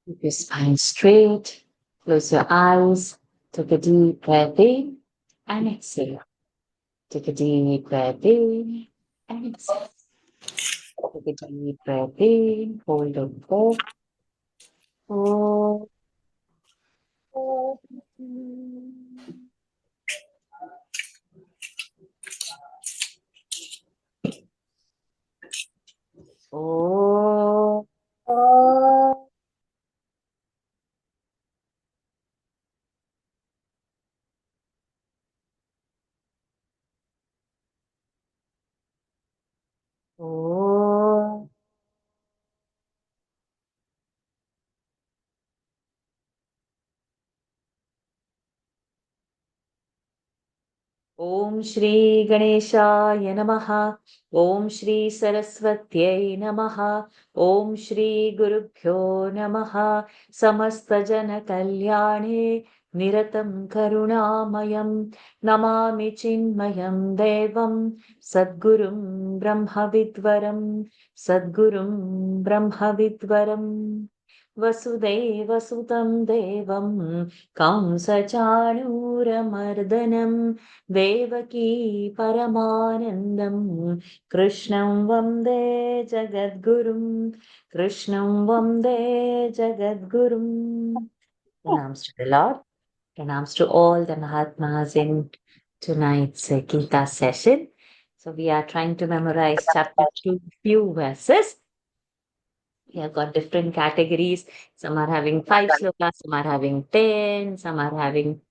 Keep your spine straight. Close your eyes. Take a deep breath in and exhale. Take a deep breath in and exhale. Take a deep breath in. Hold on. Hold. Hold. Hold. Hold. ॐ श्री गणेशाय नमः। ॐ श्री सरस्वत्यै नमः। ॐ श्री गुरुभ्यो नमः। समस्तजनकल्याणे निरतं करुणामयं नमामि चिन्मयं देवं सद्गुरुं ब्रह्मविद्वरं सद्गुरुं ब्रह्मविद्वरम् वसुदेवसुतं देवं कंसचाणूरमर्दनं देवकी परमानन्दं कृष्णं वन्दे जगद्गुरुं कृष्णं वन्दे जगद्गुरुम् Pranams to the Lord. Pranams to all the Mahatmas in tonight's Gita session. So we are trying to memorize chapter 2, few verses. We have got different categories. Some are having 5 slokas, some are having 10, some are having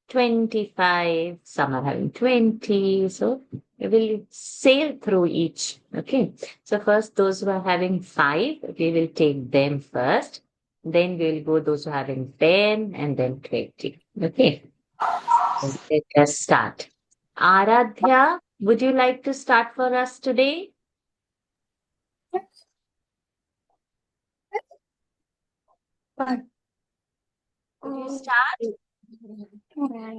25, some are having 20. So we will sail through each. Okay. So first, those who are having 5, we will take them first. Then we will go those who are having 10 and then 20. Okay. So let us start. Aradhya, would you like to start for us today? But Would you start?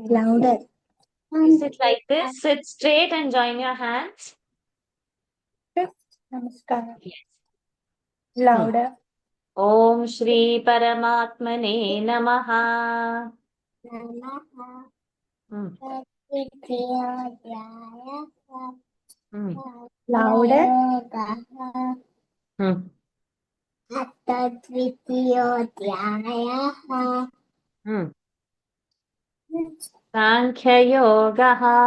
louder. You sit like this, sit straight and join your hands. Namaskar. Yes. Louder. Om Shri Paramatmane Namaha. Namaha. Hmm. Satyagraya. Hmm. Louder. Hmm. Atadvitiyodhyayah. Hmm. Sankhya Yogaha.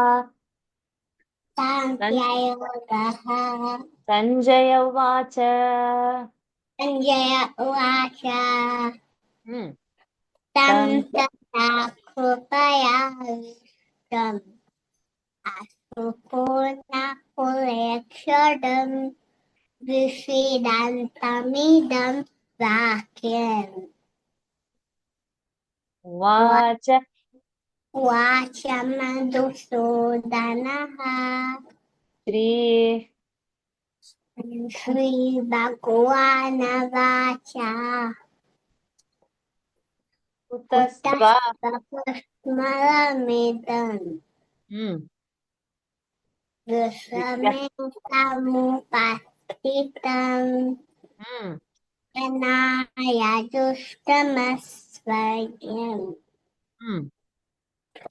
Sankhyayogaha. Sanjaya Vacha. Sanjaya uvacha. Hmm. Tam Tam. tata krupaya vistam. Asupurna pulekshadam. Vishidantamidam vakyam. Vacha. Vachamadusudanaha. Shri. Sri Bhagavana Vacha. Utastva. Utasmalamidam. Hmm. Vidya. Visamupastitam. Hmm. Kanaya dustamasvayam. Hmm.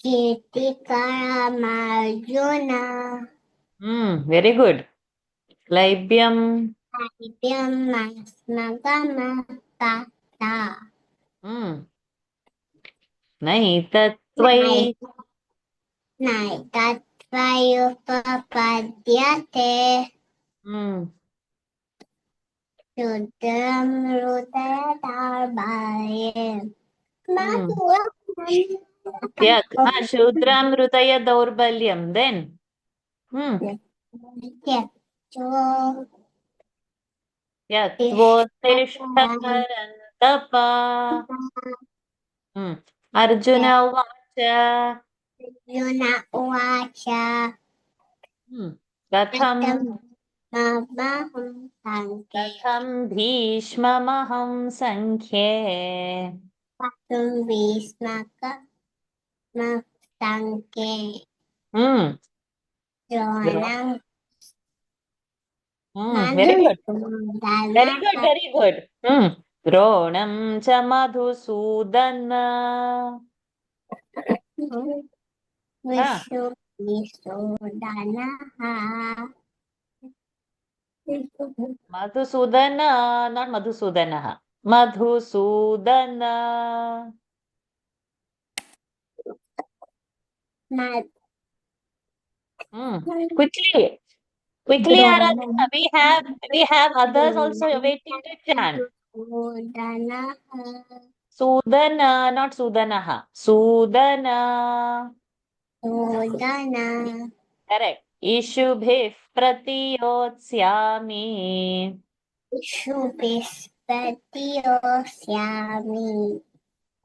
Kirtikaram Hmm. Very good. Klaibyam. Sahityam Hmm. Naitattvai. Naitattvayupapadyate Hmm. Sudram Rudayadarbhaye. Hmm. Yak. Ah, Shudram Rudaya Daurbalyam. Then. Hmm. Yatvotishtaparantapa. Hmm. Arjuna Vacha. Yuna Uvacha Hmm. Katam Katham. Mabaham Sanke Katham Bhishmamaham Sankhye. Katum Vismaka Sanke Hmm. Dro- Dronam Hmm. Very Madhu good. Very good. Dana Very good. Hmm. द्रोणं च Madhusudan विश्वविसूदनः Madhusudan not मधुसूदनः Madhusudan quickly Aradhana, we have others also waiting to chant. Sudana, not Sudanaha. Sudana. Correct. Ishubhif pratiyotsyami. शुभिस्पतियोस्यामि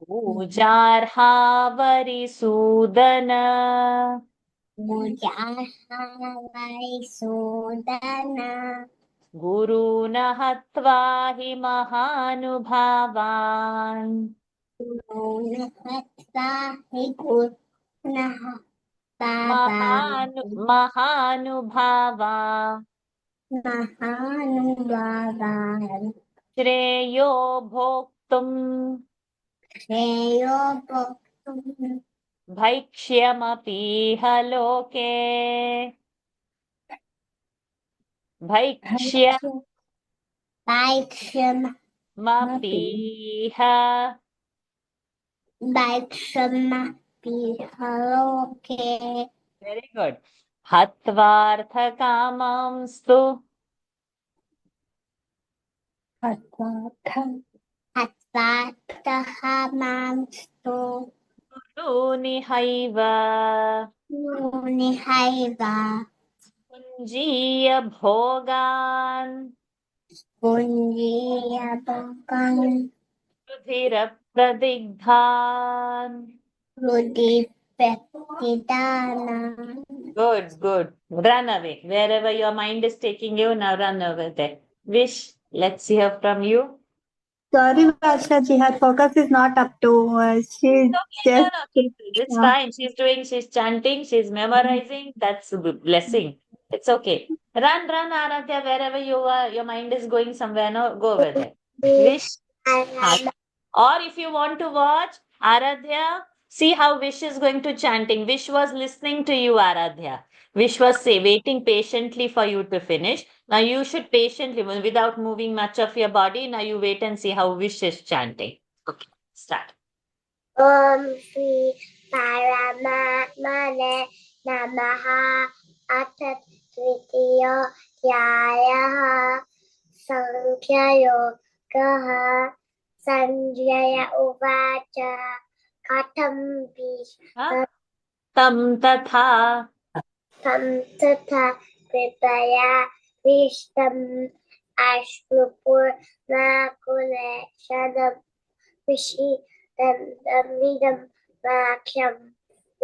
PujarhavariSudana. मुजाहावैसूदना Guruna hatva hi mahanubhavan. नहत्वा हि गुणः Mahanubhava. महानुभावान् Shreyo bhoktum. श्रेयो भोक्तुम् भैक्ष्यमपीह लोके भैक्ष्यमपीह लोके very good हत्वार्थकामांस्तु हत्वार्थः मांस्तु नूनिहैव मुनिहैव पुञ्जीय भोगान् पुञ्जीयभोगं रुधिरप्रदिग्धान् हृदि प्रतिदानं good run away wherever your mind is taking you now run over there Wish let's hear from you. Sorry, Vasha ji, her focus is not up to. She's Okay, just. it's fine. She's chanting, she's memorizing. That's a blessing. It's okay. Run, Aradhya, wherever you are, your mind is going somewhere, no, go over there. Wish, or if you want to watch, Aradhya, see how Wish is going to chanting. Wish was listening to you, Aradhya. Wish was waiting patiently for you to finish. Now you should patiently, without moving much of your body, now you wait and see how Wish is chanting. Okay, start. ॐ श्री परमात्मने नमः अथ तृतीयोऽध्यायः सांख्ययोगः सञ्जय उवाच कथं तं तथा तथा कृपया विष्टम् अश्रुपूर्णाकुलेशनं विषीदन्तमिदं वाक्यम्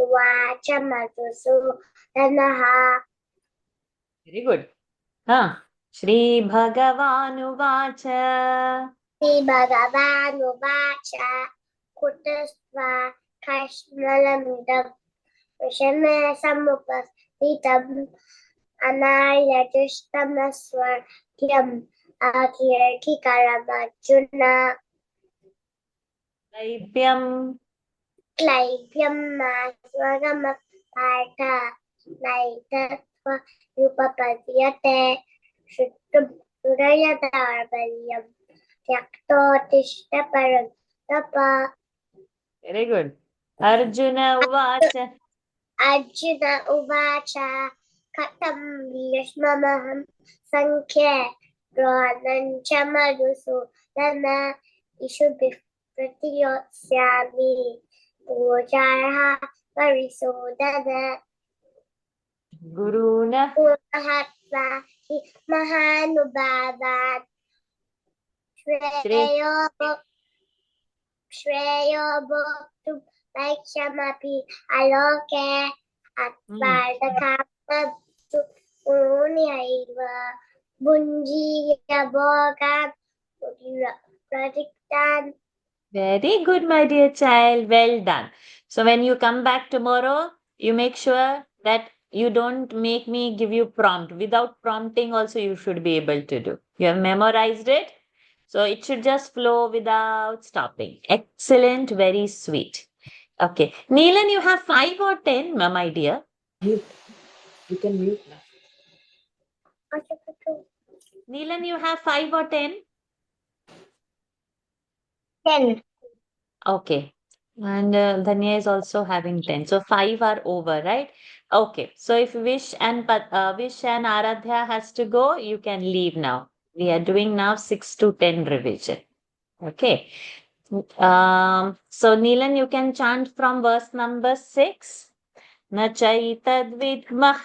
उवाच मधुसूदनः Very good. श्रीभगवानुवाच श्रीभगवानुवाच कुतस्त्वा कश्मलमिदं विषमे समुपस्थितम् अनार्यजुष्टमस्वर्ग्यम् अकीर्तिकरमर्जुन क्लैब्यं स्वगमपार्थ नैतत्त्वयुपपद्यते श्रुतुं हृदयदार्बल्यं त्यक्तोत्तिष्ठ परन्तप Very good. Arjuna Uvacha. Arjuna उवाच कथं भीष्ममहं सङ्ख्ये द्रोणं च मधुसूदन इषुभिः प्रतियोत्स्यामि पूजार्ह परिसूदन Guruna हत्वा हि महानुभावान् श्रेयो भोक्तुं वैक्षमपि अलोके अत्वार्थकामस्तु मुनिहैव भुञ्जीय भोगान् प्रतिदान् Very good, my dear child. Well done. So when you come back tomorrow, you make sure that you don't make me give you prompt. Without prompting also you should be able to do. You have memorized it. So it should just flow without stopping. Excellent, very sweet. Okay. Neelan, you have 5 or 10, my dear? Mute. You can mute now. Neelan, you have 5 or 10? 10. Okay. And Dhanya is also having 10. So 5 are over, right? Okay. So if Vish and Aradhya has to go, you can leave now. We are doing now 6 to 10 revision. Okay. So Neelan, you can chant from verse number 6. Na chaitad vidmah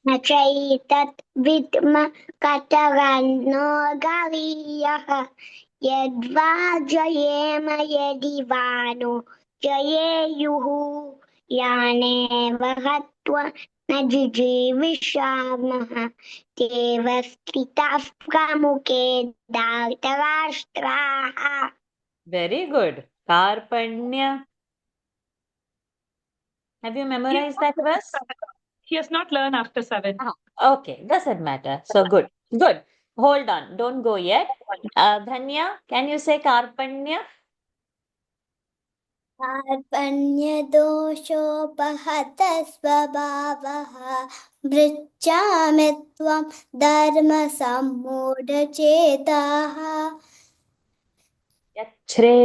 न चैतत् विद्म कतरन्नो गरीयः यद्वा जयेम यदि वा नो जयेयुः यानेव हत्वा न जिजीविषामः तेव स्थिताः प्रमुखे धार्तराष्ट्राः. Very good. Karpanya. Have you memorized that verse? He has not learned after 7. Okay, doesn't matter. So good. Good. Hold on. Don't go yet. Dhanya, can you say Karpanya? कार्पण्यदोषोपहत स्वभावः पृच्छामि त्वं धर्मसम्मूढचेताः Yachre.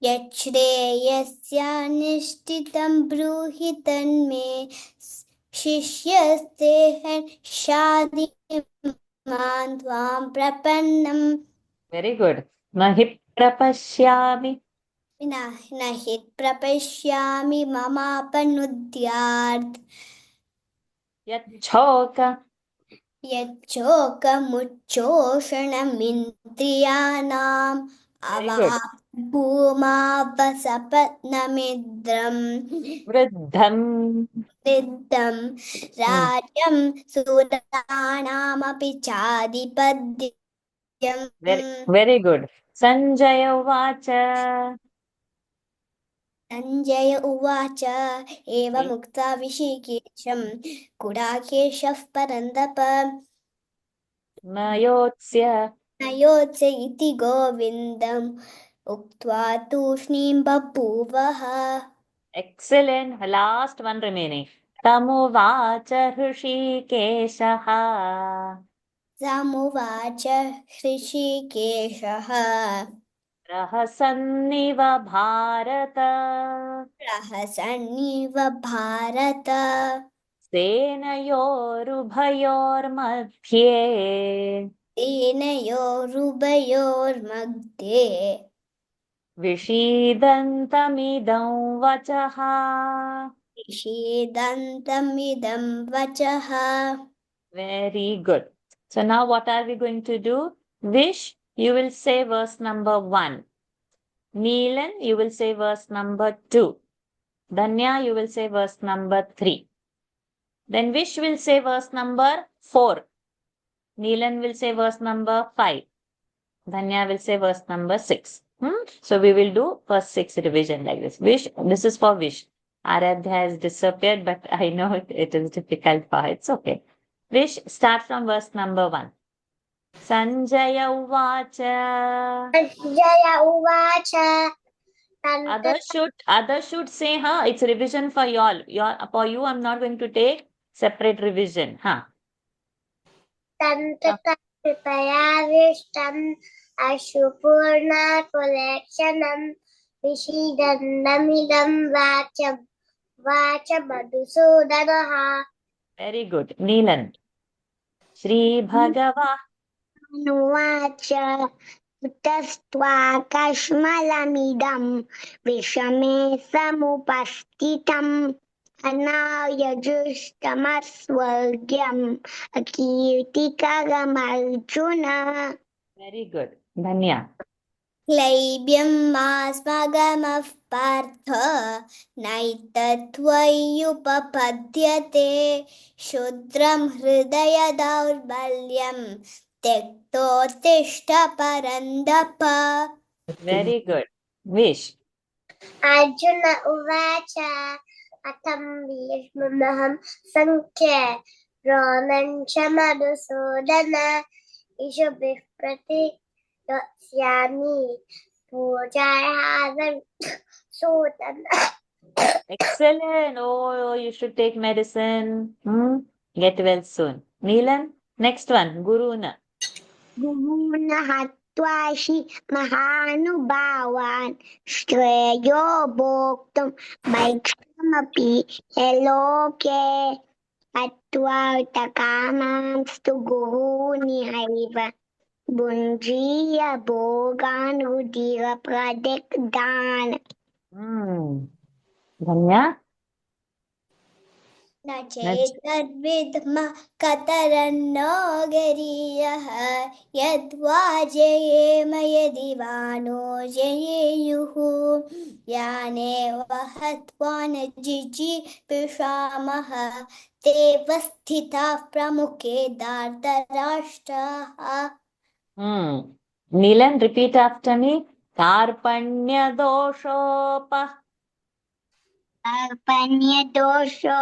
यच्छ्रेयस्यानिष्ठितं ब्रूहि तन्मे शिष्यस्तेहं शाधिमान् त्वां प्रपन्नम्. Very good. Nahi prapashyami. न हि प्रपश्यामि ममापनुद्यात् Yachoka. यच्चोकमुच्चोषणमिन्द्रियाणाम् Very good. अवाप्भूमावसपत्नमिन्द्रम् Vruddham. सिद्धं राज्यं सुराणामपि चाधिपत्यम्. Very good. Sanjaya Vacha. Sanjaya उवाच एवमुक्त्वा ऋषिकेशं गुडाकेशः परन्दप Nayotsya. नयोत्स्य इति गोविन्दम् उक्त्वा तूष्णीं बभूवः. Excellent. Last one remaining. Tamuvacha Hrishikeshaha. समुवाच हृषीकेशः प्रहसन्निव भारत प्रहसन्निव भारत सेनयोरुभयोर्मध्ये सेनयोरुभयोर्मध्ये विषीदन्तमिदं वचः. विषीदन्तमिदं वचः. Very good. So now what are we going to do? Vish, you will say verse number 1. Neelan, you will say verse number 2. Dhanya, you will say verse number 3. Then Vish will say verse number 4. Neelan will say verse number 5. Dhanya will say verse number 6. So we will do first 6 revision like this. Vish, this is for Vish. Aradhya has disappeared, but I know it is difficult for her. It's okay. Vish, start from verse number 1. Sanjaya Uvacha. Sanjaya Uvacha. Others should say, it's revision for you all. For you, I'm not going to take separate revision. Tantatavipayavistam ashupurna collectionam vishidanamidam vacha madhusudanaha. Very good. Neelan. Shri Bhagava. Nuvacha utastva kashmalamidam vishame samupastitam anayajushtamaस्वर्ग्यम् अकीर्तिकरमर्जुन. Very good. Dhanya. क्लैब्यं मास्मगमः Partha नैतत्त्वय्युपपद्यते क्षुद्रं हृदय दौर्बल्यं त्यक्तोत्तिष्ठ परन्दप. Very good. Vish. Arjuna उवाच अथं भीष्ममहं संख्ये द्रोणं च मधुसूदन इषुभिः Yasyami Pujaya Sudana. Excellent. Oh, you should take medicine. Get well soon. Neelan, next one. Guruna. Guruna Hatwashi Mahanubavan Shreyo Bhoktum Vaikshamapi Eloke Atva Takamamstu Guruni Haiva Bunjiya Bhogan Udira Pradekdan. Dhanya. न चेतद्विद्मः कतरन्नो गरीयः यद्वा जयेम यदि वा नो जयेयुः यानेव हत्वा न जिजीविषामः तेव स्थिताः प्रमुखे धार्तराष्ट्राः. Neelan, repeat after me. Karpanyadoshopa. Arpanyadosho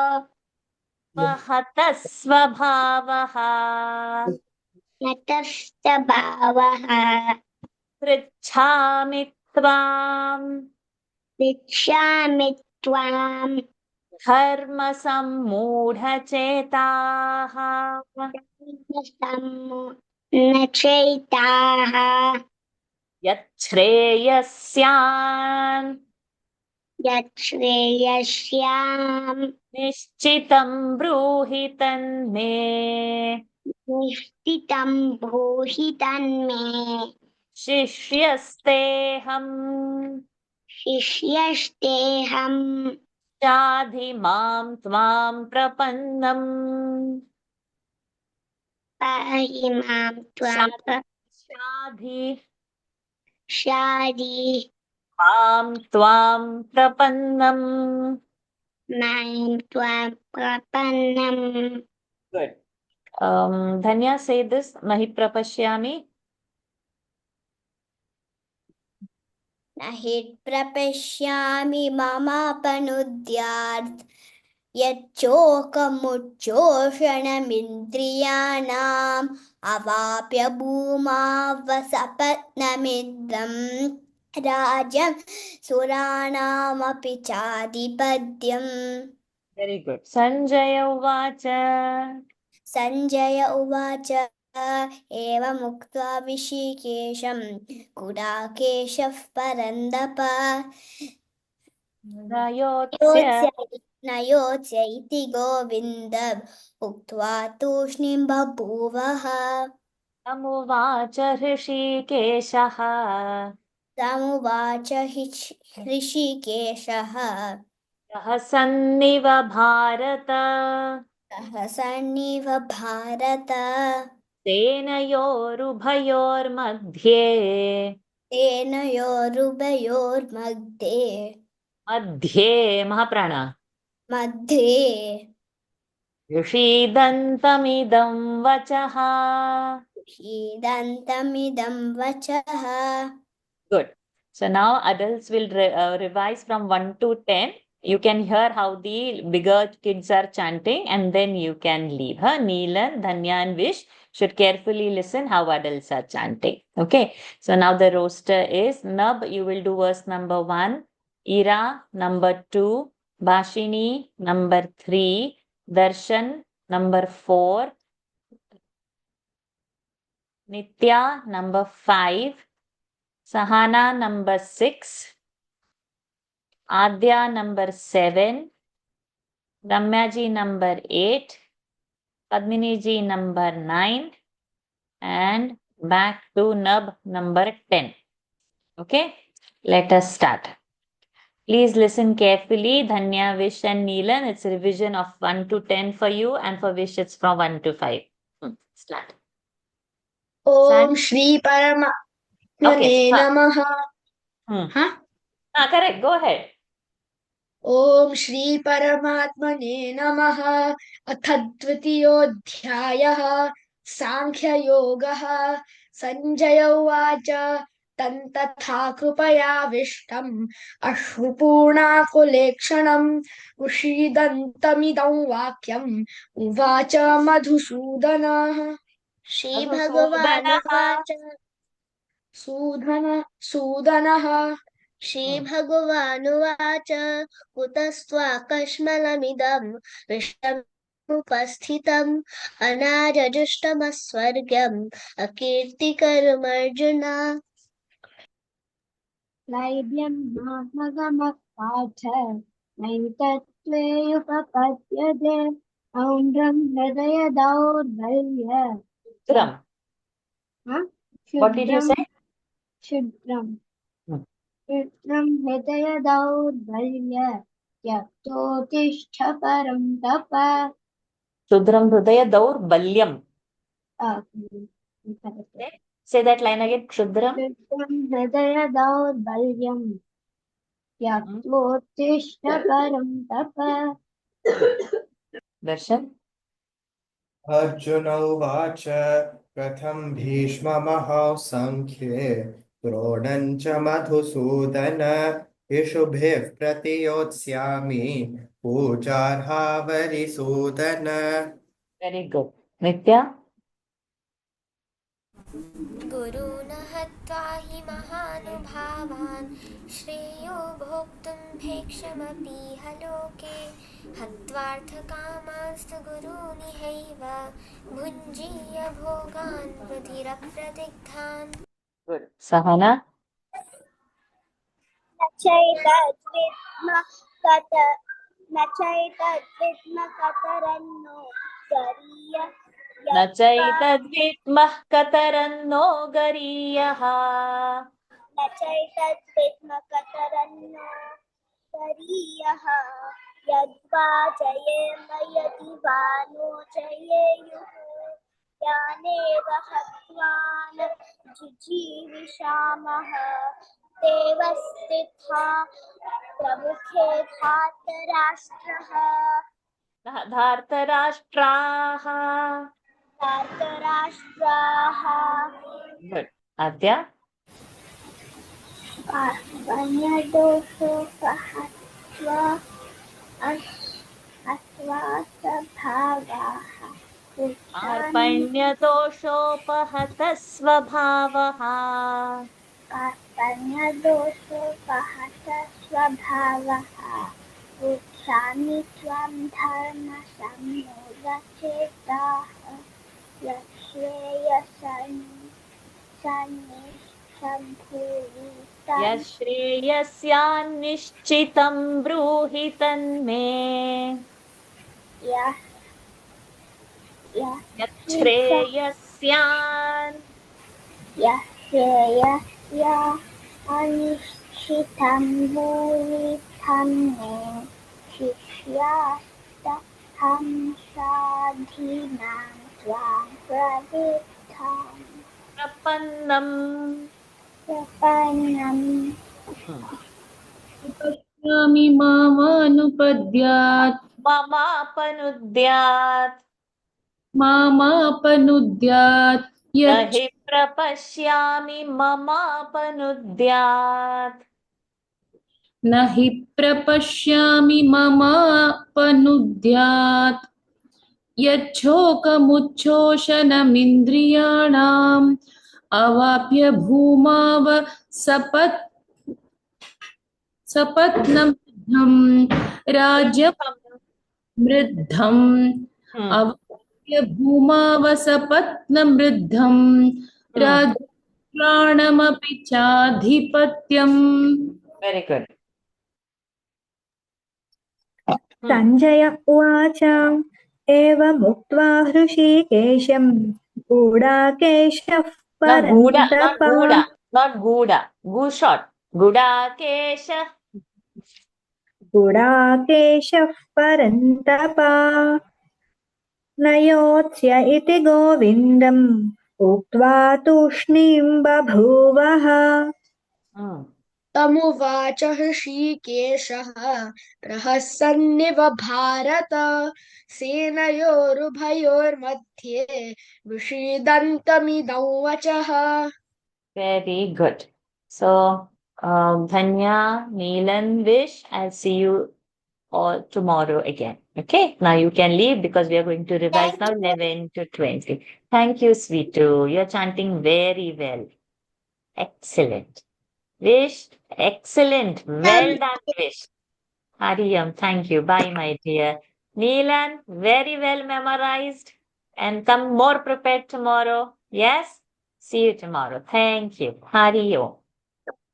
Vahata svabhavaha. natasthabhavaha Pritchami tvam. Dikshami tvam Dharma sammudha-chetaha. Nachaitaha Yachreyasyan. Yatsreyasyam Nishchitam bruhi tanme. Nishtitam bhuhitanme Shishyasteham. Shishyasteham Shadhimam tvam prapannam. Pahimam tvam Shadhi Shadi mam tvam prapannam. Maim tvam prapannam. Good. Dhanya, say this. Nahi prapashyami. Nahi prapashyami mamapanudhyart यच्चोकमुच्चोषणमिन्द्रियाणाम् अवाप्य भूमावसपत्नमिदं राजं सुराणामपि चाधिपत्यम्. Very good. Sanjaya uvacha. Sanjay उवाच एवमुक्त्वा ऋषिकेशं गुडाकेशः परन्दप Nayotsya. नयोत्स्य इति गोविन्द उक्त्वा तूष्णीं बभूवः. Samuvacha hrishikeshaha. तमुवाच ऋषिकेशः Sahanniva bharata. सहसन्निव Bharata Senayorubhayormadhye. तेनयोरुभयोर्मध्ये Madhye Mahaprana. मध्ये Rishidantamidam vachaha. हीदन्तमिदं वचः. Good. So now adults will revise from 1 to 10. You can hear how the bigger kids are chanting and then you can leave. Neelan, Dhanya and Vish should carefully listen how adults are chanting. Okay. So now the roster is Nab, you will do verse number 1. Ira, number 2. Bashini, number 3. Darshan, number 4. Nitya, number 5. Sahana, number 6. Adya, number 7. Ramyaji, number 8. Padminiji, number 9. And back to Nab, number 10. Okay, let us start. Please listen carefully. Dhanya, Vish and Neelan, it's a revision of 1 to 10 for you, and for Vish it's from 1 to 5. Start. Om Shri Paramatmane Okay, Namaha. correct, go ahead. ॐ श्री परमात्मने नमः अथ द्वितीयोऽध्यायः सांख्ययोगः संजय उवाच तन्तथा कृपयाविष्टम् अश्रुपूर्णाकुलेक्षणम् उषीदन्तमिदं वाक्यम् उवाच मधुसूदनः. श्रीभगवानुवाच सूदनः श्रीभगवानुवाच कुतस्त्वाकश्मलमिदं विषमुपस्थितम् अनार्यजुष्टमस्वर्ग्यम् अकीर्तिकरमर्जुन क्लैब्यं नामगमः पार्थ नैतत्त्वेयुपपद्यते औन्द्रं हृदय दौर्बल्य Shudram. What did you say? क्षुद्रं Hmm. क्षुद्रं हृदय दौर्बल्य त्यक्तोत्तिष्ठ परं तप Shudram Hridaya Daurbalyam. Say that line again. Shudram. क्षुद्रं हृदय दौर्बल्यं त्यक्तोत्तिष्ठ परं तप Darshan. अर्जुन उवाच कथं भीष्ममहासङ्ख्ये द्रोणं च मधुसूदन इषुभिः प्रतियोत्स्यामि पूजार्हावरिसूदन. Very good. Nitya. गुरून् हत्वा हि महानुभावान् श्रेयो भोक्तुं भैक्षमपीह लोके हत्वार्थकामांस्तु गुरूनिहैव भुञ्जीय भोगान् रुधिरप्रदिग्धान्. Good. Sahana. न चैतद्विद्म कतरन्नो गरीय न चैतद्विद्मः कतरन्नो गरीयः न चैतद्विद्म कतरन्नो गरीयः यद्वा जयेम यदि वा नो जयेयुः यानेव हत्वान् जिजीविषामः देवस्थिता प्रमुखे धार्तराष्ट्रः धार्तराष्ट्राः. Good. Adya. कार्पण्यदोषोपहत्वा अस्वास्वभावाः अर्पण्यदोषोपहतः स्वभावः. कार्पण्यदोषोपहतः स्वभावः पृच्छामि त्वां धर्मसम्मूढचेताः यश्रेयस्यान्निश्चितं ब्रूहि तन्मे. यच्छ्रेयस्यान् अनिश्चितं भूरितं मे शिष्यास्तहं साधीनां त्वां प्रविद्धाम् प्रपन्नम्. पश्यामि मामानुपद्यात् मामापनुद्यात् न यच्च हि प्रपश्यामि ममापनुद्यात्. न हि प्रपश्यामि ममापनुद्यात् यच्छोकमुच्छोषणमिन्द्रियाणाम् अवाप्य भूमाव सपत्नमृद्धम् राज्यमृद्धम् अवाप्य भूमाव सपत्नमृद्धम् राज्यप्राणमपि चाधिपत्यम्. Very good. Sanjaya uvacha एवमुक्त्वा हृषीकेशं गूढाकेशः परन्तप Not Guda. Gu short. Gudakesha. गूढाकेशः परन्तप न योत्स्य इति गोविन्दम् उक्त्वा तूष्णीं बभूवः. तमुवाच हृषीकेशः प्रहसन्निव भारत सेनयोरुभयोर्मध्ये विषीदन्तमिदं वचः. Very good. So, Dhanya, Neelan, Vish, I'll see you all tomorrow again. Okay, now you can leave because we are going to revise now 11 to 20. Thank you, Sweetu. You're chanting very well. Excellent. Vish, excellent. Well Ma'am, done, Vish. Hariyam, thank you. Bye, my dear. Neelan, very well memorized. And come more prepared tomorrow. Yes? See you tomorrow. Thank you. Hariyam.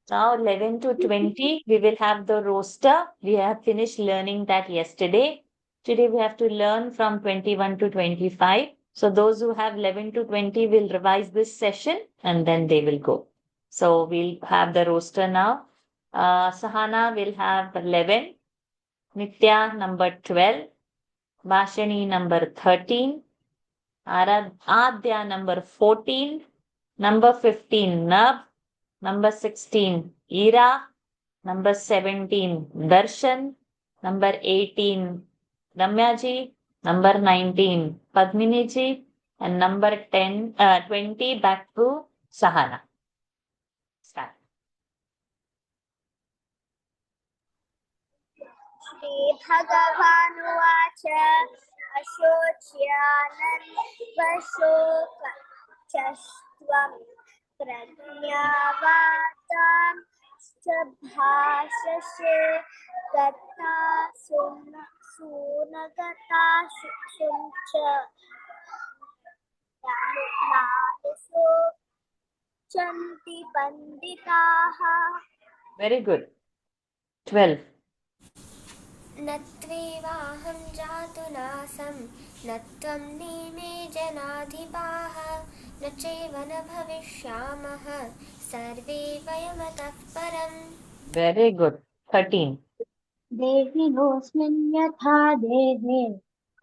Now 11 to 20, we will have the roster. We have finished learning that yesterday. Today we have to learn from 21 to 25. So those who have 11 to 20 will revise this session and then they will go. So we'll have the roster now. Sahana will have 11. Nitya number 12. Bhashani number 13. Adya number 14. Number 15, Nab. Number 16, Ira. Number 17, Darshan. Number 18, Ramyaji. Number 19, Padminiji. And number 20, back to Sahana. Start. श्रीभगवानुवाच अशोच्यानन्वशोकचस्त्वं प्रज्ञावादां च भाषसे गता सूनगता शुंच नादसो चन्ति पंडिताः. Very good. 12. न त्वेवाहं जातु नासं न त्वं नेमे जनाधिपाः न चैव न भविष्यामः सर्वे वयमतः परम्. Very good. 13. देहिनोऽस्मिन् यथा देहे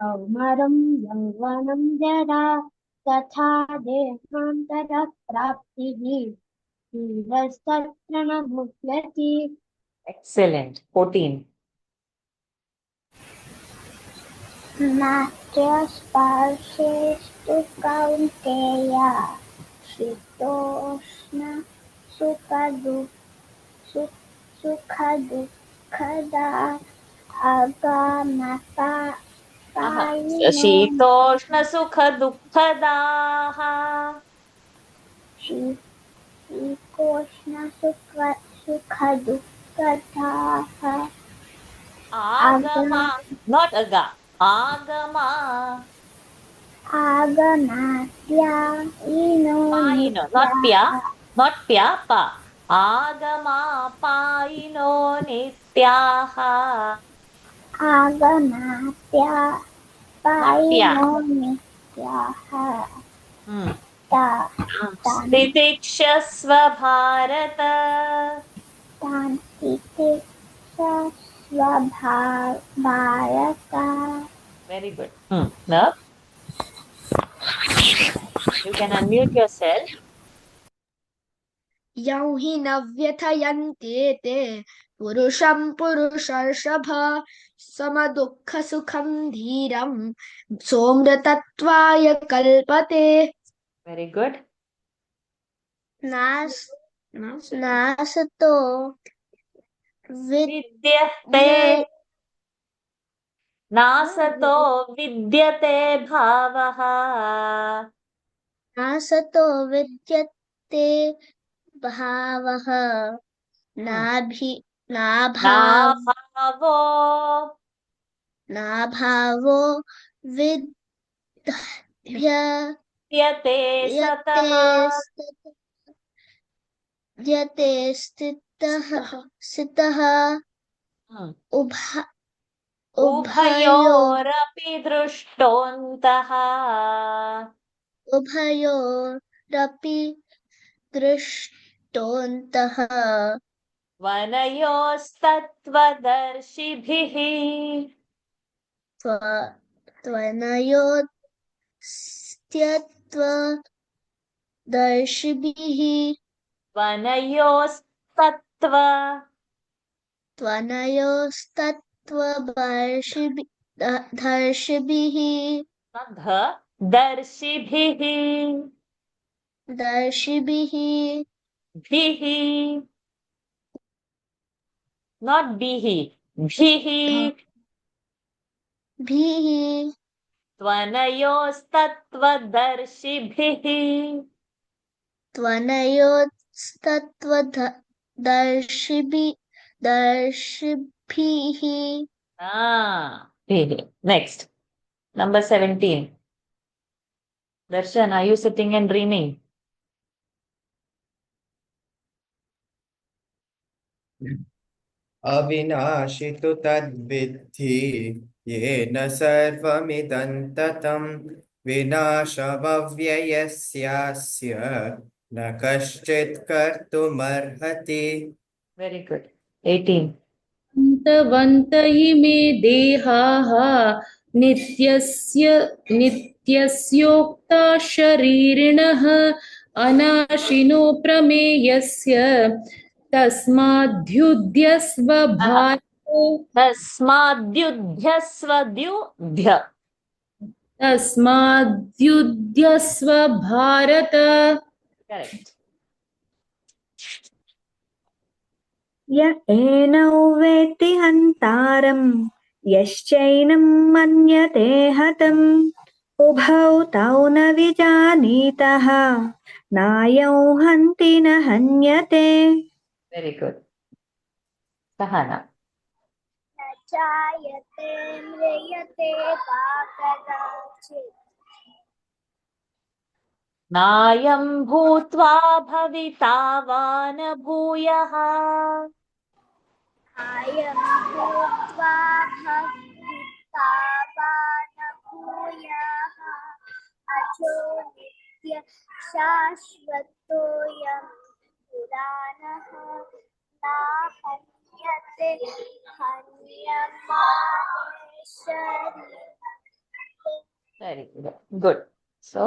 कौमारं यौवनं जरा तथा देहान्तरः प्राप्तिः धीरस्तत्र न मुह्यति. Excellent. 14. नाट्यस्पर्शेस्तु कौन्तेय शीतोष्ण सुखदुःखदा आगमपायिनो शीतोष्ण सुख दुःखदाः. शीतोष्ण सुखदुःखदाः Agama, not aga. Agama. आगमात्या Eno Paino, not pya, not pya, pa. Agama paino nityaha. आगमात्या Not pya. पायिनो नित्याः Titikshasva bharata. तान् स्वभारता. Very good. Now, you can unmute yourself. यौ हि न व्यथयन्ते ते पुरुषं पुरुषर्षभ समदुःखसुखं धीरं सोमृतत्वाय कल्पते. Very good. नासतो Vidyate. नासतो विद्यते भावः. नासतो विद्यते भावः नाभावो विद्यते सतः. विद्यते स्थितः उभयोरपि दृष्टोऽन्तः. उभयोरपि दृष्टोऽन्तः त्वनयोस्तत्त्वदर्शिभिः. त्वनयोस्तत्त्वदर्शिभिः त्वनयोस्तत्त्वदर्शिभिः दर्शिभिः भिः, not bihi. भिः. भिः त्वनयोस्तत्त्वदर्शिभिः. तत्त्वदर्शिभिः Next, number 17. Darshan, are you sitting and dreaming? अविनाशि तु तद्विद्धि येन सर्वमिदं ततं विनाशमव्ययस्यास्य न कश्चित् कर्तुमर्हति. Very good. 18. अन्तवन्त इमे देहाः नित्यस्योक्ता शरीरिणः अनाशिनो प्रमेयस्य तस्माद्युध्यस्व भारत तस्माद्युध्यस्व भारत. Correct. य एनौ वेत्ति हन्तारम् यश्चैनं मन्यते हतम् उभौ तौ न विजानीतः नायौ हन्ति न हन्यते. Very good. Sahana. न जायते म्रियते वा कदाचित् नायं भूत्वा भविता वा न भूयः. अयं भूत्वा भविता वा न भूयः अजो नित्य शाश्वतोऽयं पुराणः न हन्यते हन्यमाने शरीरे. Very good. Good. So,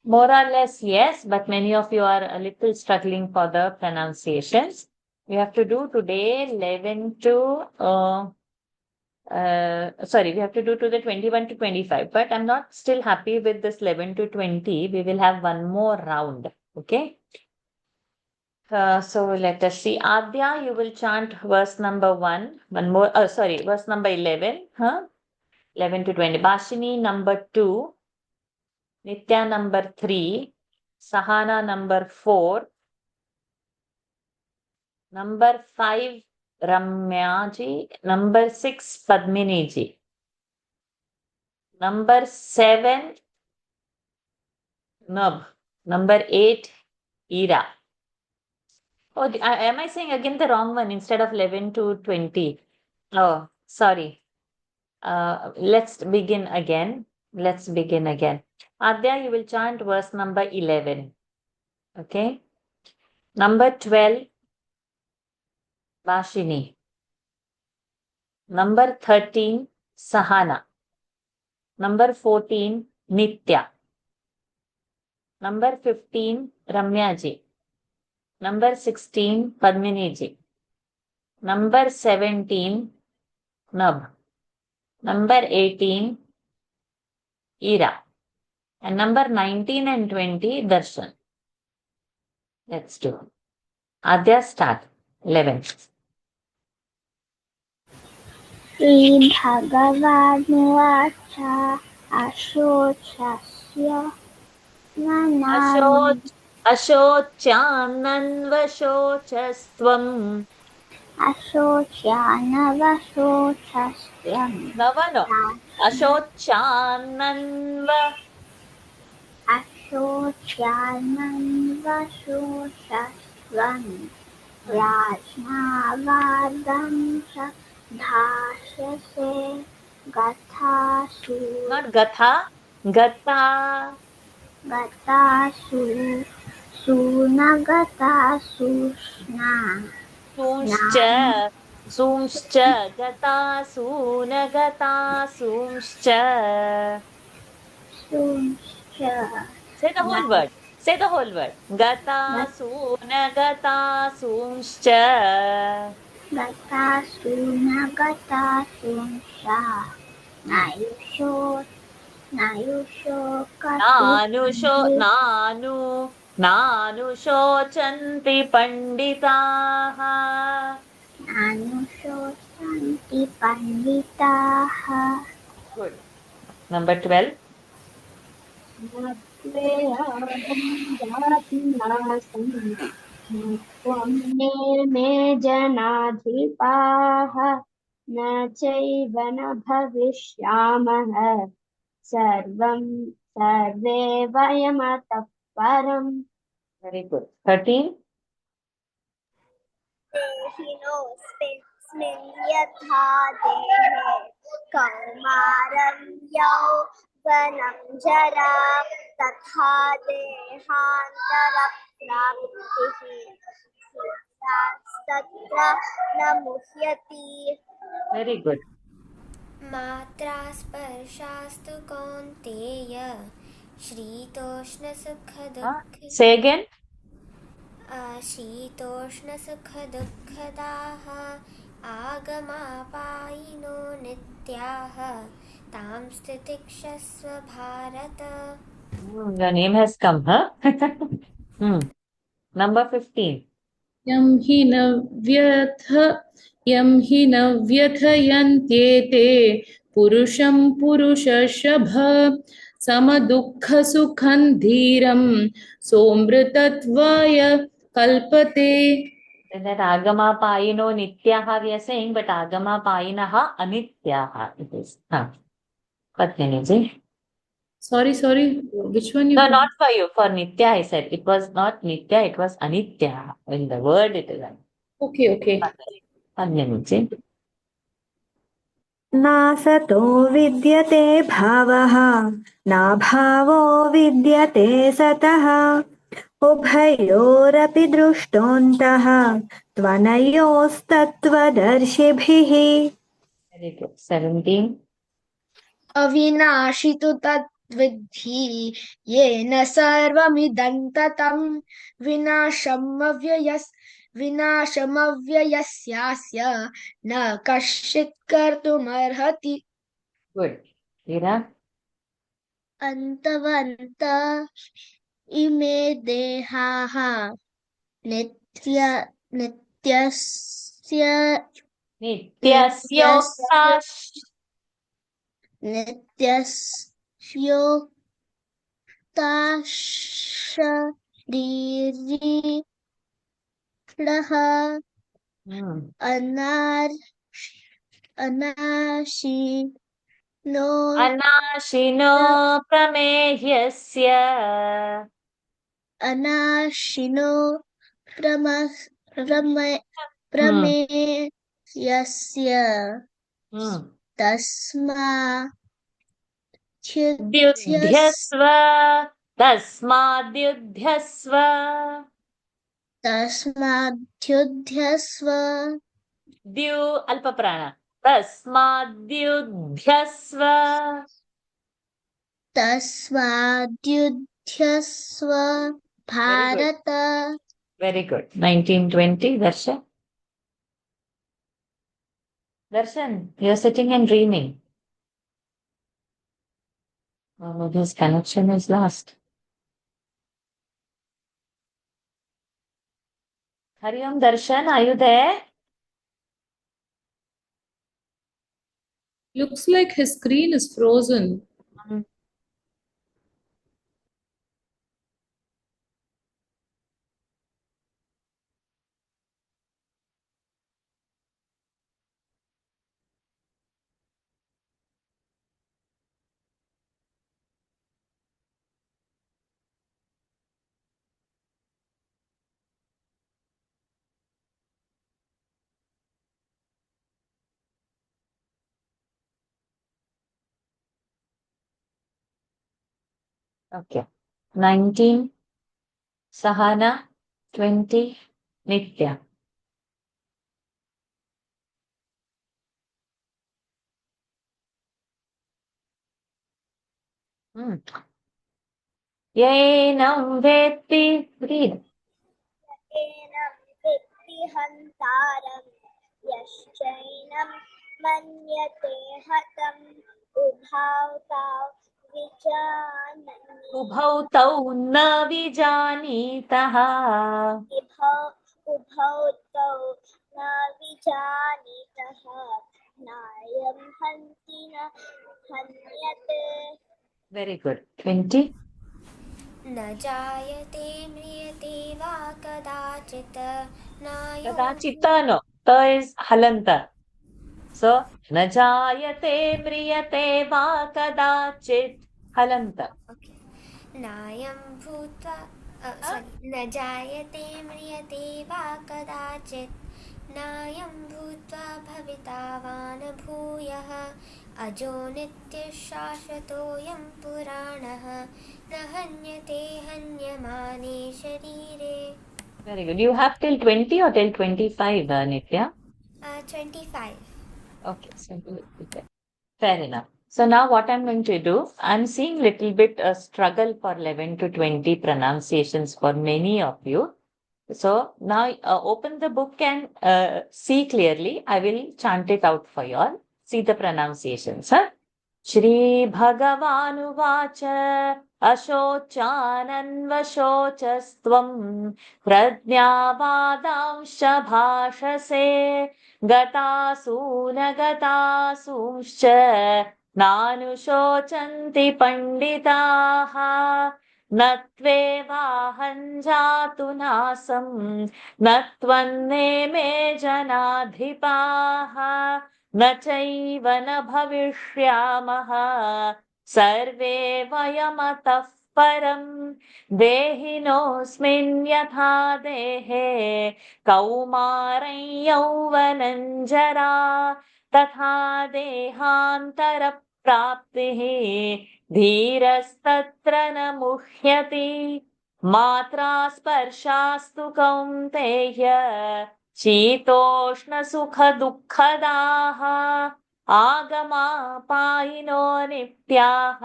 more or less, yes, but many of you are a little struggling for the pronunciations. We have to do today 11 to, we have to do to the 21 to 25, but I'm not still happy with this 11 to 20. We will have one more round, okay? So let us see. Adya, you will chant verse number 1, verse number 11, 11 to 20. Bashini, number 2. Nitya, number 3. Sahana, number 4. Number 5, Ramya ji. Number 6, Padmini ji. Number 7, Nab. Number 8, Ira. Oh, am I saying again the wrong one instead of 11 to 20? Oh, sorry. Let's begin again. Adya, you will chant verse number 11. Okay. Number 12, Bashini. Number 13, Sahana. Number 14, Nitya. Number 15, Ramya ji. Number 16, Padmini ji. Number 17, Nab. Number 18, Ira. And number 19 and 20, Darshan. Let's do. Adya, start. 11. श्रीभगवानुवाच अशोचस्य Ashochananvashocasvam. अशोच्यानवशोचस्यम् अशोच्यानन्वशोचस्वम् राजनावादं च धास्यसे गथासु Not Gatha, Gata. गतासु सुनगतासुष्णा Sumscha, Gata, Sunagata, Sumscha. सुंश्च Say the whole word. Gata, Sunagata, Sumscha. गतासु नगतासुंशा Nanushocanti panditaha. नानुशोचन्ति पण्डिताः. Good. Number 12. त्वं मे जनाधिपाः न चैव न भविष्यामः सर्वे वयमतः परम् Very good. 13. देहिनोऽस्मिन् यथा देहे कौमारं यौवनं जरा तथा देहान्तरप्राप्तिः तत्र न मुह्यति Very good. मात्रा स्पर्शास्तु कौन्तेय शीतोष्णसुखदुःख Say again. शीतोष्णसुखदुःखदाः आगमापायिनो नित्याः तां स्थितिक्षस्व Bharata. The name has come, huh? Number 15. यं हि न व्यथयन्त्येते पुरुषं पुरुषर्षभ समदुःखसुखं धीरं सोऽमृतत्वाय कल्पते. Then that Agama Payino Nityaha we are saying, but Agama Payinaha Anityaha it is. Patniji. Sorry, which one you No, put? not for you. For Nitya I said. It was not Nitya, it was Anitya. In the word it is. Okay. Patniji. नासतो विद्यते भावः नाभावो विद्यते सतः उभयोरपि दृष्टोऽन्तः त्वनयोस्तत्त्वदर्शिभिः. Very good. 17. अविनाशि तु तद्विद्धि येन सर्वमिदं ततं विनाशमव्ययस्यास्य न कश्चित् कर्तुमर्हति. Good. Veera. अन्तवन्त इमे देहाः नित्यस्य शरीरिणः अनाशिनो प्रमेह्यस्य अनाशिनो प्रमेयस्य तस्माद्युध्यस्व द्यु अल्पप्राण तस्माद्युध्यस्व Bharata. Very good. 1920. Darshan, you're sitting and dreaming. Oh, his connection is lost. Hari Om Darshan, are you there? Looks like his screen is frozen. Okay. 19. Sahana. 20. Nitya. Yenam vetti. Read. एनं विद्धि हन्तारं यश्चैनं मन्यते हतम् उभौ तौ न विजानीतः नायं हन्ति न हन्यते. Very good. 20. न जायते म्रियते वा कदाचित् नायं Kadachit no. Ta is halanta. So, na jayate mriyate va kadachit halanta. Okay नायं भूत्वा न जायते म्रियते वा कदाचित् नायं भूत्वा भविता वा न भूयः अजो नित्यः शाश्वतोऽयं पुराणः न हन्यते हन्यमाने शरीरे. Very good. You have till 20 or till 25, Nitya? 25. Okay, so fair enough. So now what I'm going to do, I'm seeing little bit a struggle for 11 to 20 pronunciations for many of you. So now open the book and see clearly. I will chant it out for you all. See the pronunciations. Huh? Shri Bhagavanuvacha Ashochananvashocastvam Prajnavadansha bhashase Gatasunagatasumscha Nanushocanti panditaha Natvevahanjatu nasam Natvanneme janadhipaha न चैव न भविष्यामः सर्वे वयमतः परम् देहिनोऽस्मिन् यथा देहे कौमारं यौवनं जरा तथा देहान्तरप्राप्तिः धीरस्तत्र न मुह्यति मात्रा स्पर्शास्तु कौन्तेय शीतोष्णसुखदुःखदाः आगमापायिनो नित्याः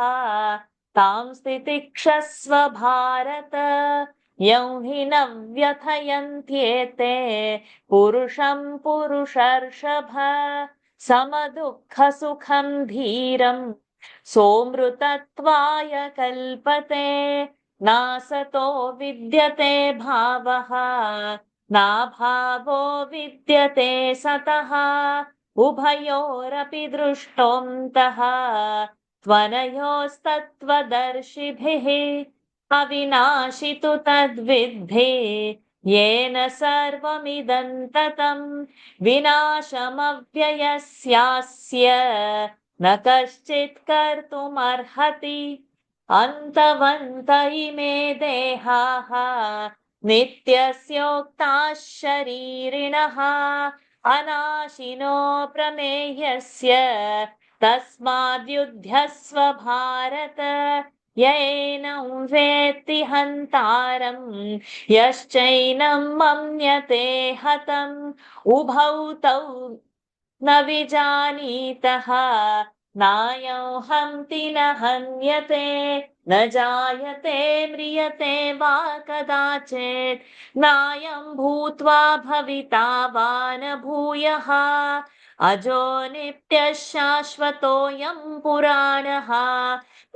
तां स्थितिक्षस्व भारत यं हि न व्यथयन्त्येते पुरुषं पुरुषर्षभ समदुःखसुखं धीरं सोमृतत्वाय कल्पते नासतो विद्यते भावः नाभावो विद्यते सतः उभयोरपि दृष्टोऽन्तः त्वनयोस्तत्त्वदर्शिभिः अविनाशि तु तद्विद्धि येन सर्वमिदं ततं विनाशमव्ययस्यास्य न कश्चित् कर्तुमर्हति अन्तवन्त इमे देहाः नित्यस्योक्ताः शरीरिणः अनाशिनो प्रमेयस्य तस्माद्युध्यस्व भारत येनं वेत्ति हन्तारं यश्चैनं मन्यते हतम् उभौ तौ न विजानीतः नायं हन्ति न हन्यते न जायते म्रियते वा कदाचित् नायं भूत्वा भविता वा न भूयः अजो नित्यः शाश्वतोऽयं पुराणः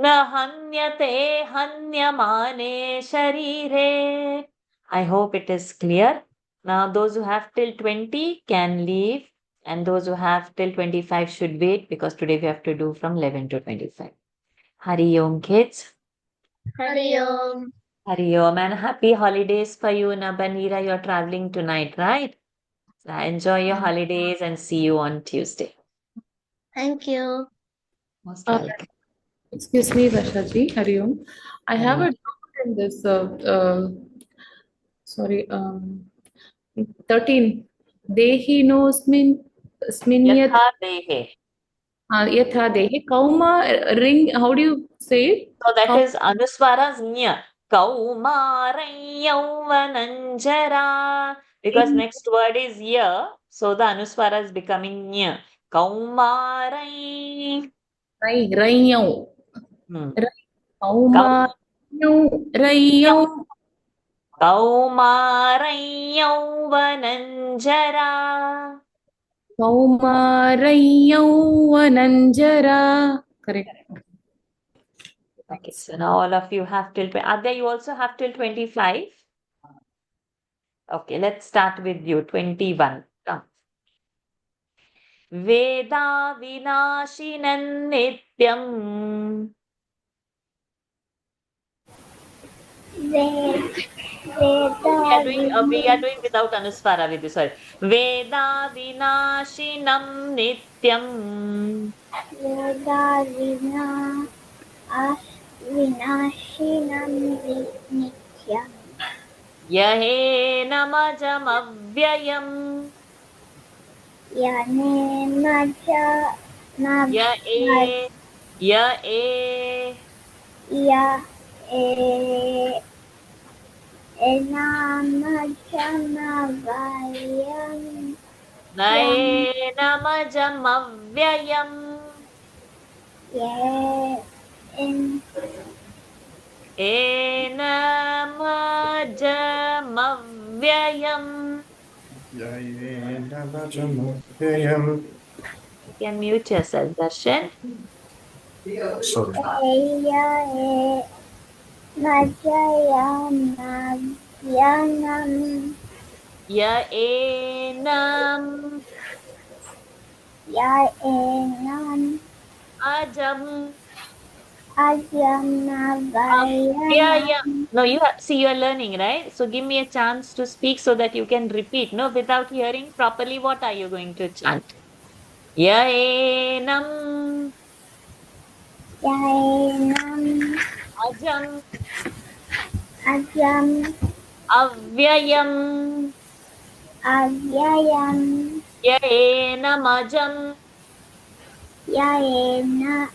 न हन्यते हन्यमाने शरीरे. I hope it is clear. Now those who have till 20 can leave. And those who have till 25 should wait because today we have to do from 11 to 25. Hari Om, kids. Hari Om. Hari Om, and happy holidays for you, Nabanira. You're traveling tonight, right? So enjoy your holidays and see you on Tuesday. Thank you. Most Uh, welcome. Excuse me, Varshaji, Hari Om. I have a doubt in this. Sorry, 13. Dehinosmin sminyat Yatha dehe. yatha dehi. Kauma ring. How do you say it? So that is Anuswara's nya. Kaumarai yauvananjara. Because next word is ya. So the Anuswara is becoming nya. Kaumarai. Rai, rayau. Hmm. Kauma rayau. Kaumarai yauvananjara. Kauma rayau vananjara. Correct. Okay, so now all of you have till, Adya, you also have till 25? Okay, let's start with you, 21. Come. Veda vinashinan nityam We are doing without Anuswara with this. Sorry. Veda vinashinam nityam. Vinashinam Nityam. Yahe namajam avyayam. Yane Naja Ya e Ya Enamajamavayam. nae namajam avyayam. Enamajam avyayam. You can mute yourself, Darshan. Najayanam. Ya enam Yaenam ajam Ajamavayam. avyayam. No, you are learning, right? So give me a chance to speak so that you can repeat. No, without hearing properly, what are you going to chant? Ya enam Yaenam ajam Ajam avyayam. Avyayam. Ya enam ajam Yaena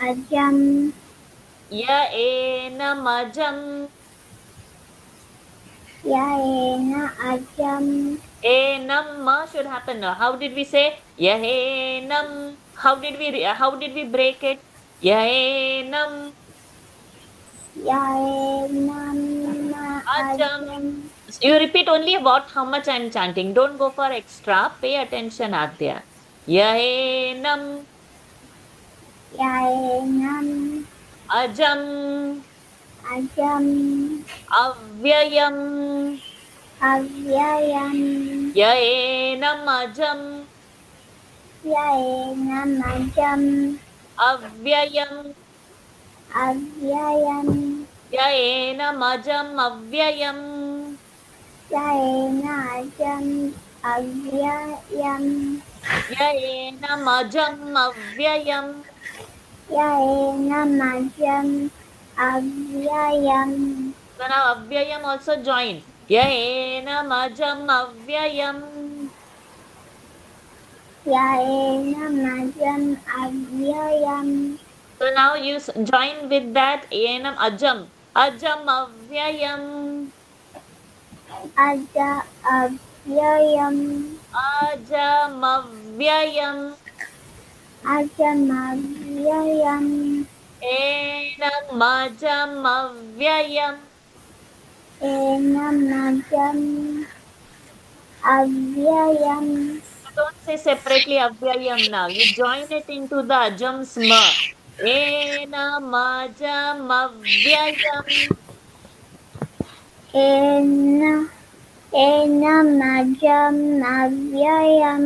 Ajam. Ya enam ajam. Yaena Ajam. Enam should happen now. How did we say? Yahenam. How did we break it? Yahenam Yaenam ajam. Ajam. You repeat only about how much I'm chanting. Don't go for extra. Pay attention, Adya. Yahenam Yaenam ajam Ajam avyayam. Avyayam. Yahenam ajam Yaenam Ajam avyayam. Avyayam. Yahenam ajam avyayam. Yaena Ajam Avyayam. Yaenam ajam avyayam. Yaenam Ajam Avyayam. So now avyayam also join. Yaenam ajam avyayam. Yaenam Ajam Avyayam. So now you join with that Yaenam ajam. Ajam avyayam. Aja Avyayam. Ajam avyayam. Ajam Avyayam. Enam ajam avyayam. Enam Ajam Avyayam. Don't say separately avyayam now. You join it into the ajam sma. Enam ajam avyayam. Enam Ajam Avyayam.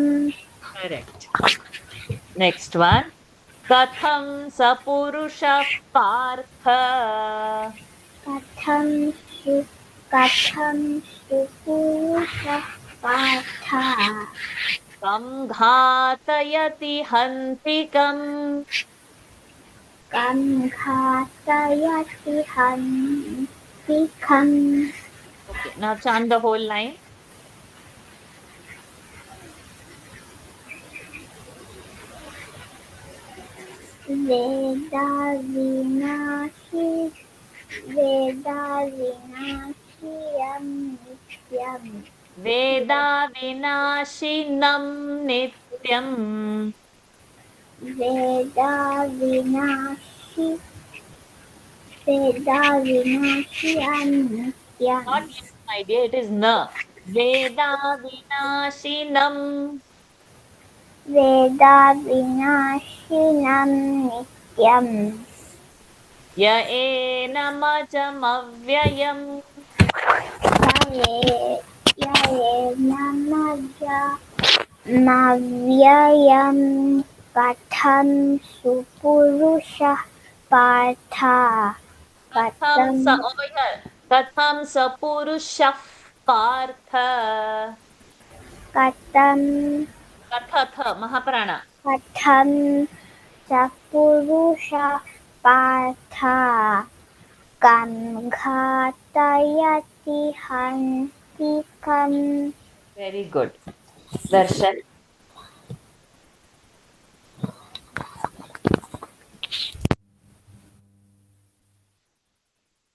Correct. Next one. Katham sapurusha partha. Katham Supurusha Partha. Kam ghatayati hantikam. Kam Ghatayati Hantikam. Okay, now chant the whole line. Veda Vinashi Vedavinashiyam Nityam. Veda vinashinam nityam. Vedavinashi Vedavinashiyam Nityam. Not yes, my dear, it is na. Veda vinashinam. Vedavinashiyam Nityam. Ya enamajam avyayam. Mavyayam Katham Supurusha Partha. Katham sa over here. कथं स पुरुषः पार्थ कथं कथथ महाप्राण कथं स पुरुषः पार्थ कं घातयति हन्तिकम् very good Darshan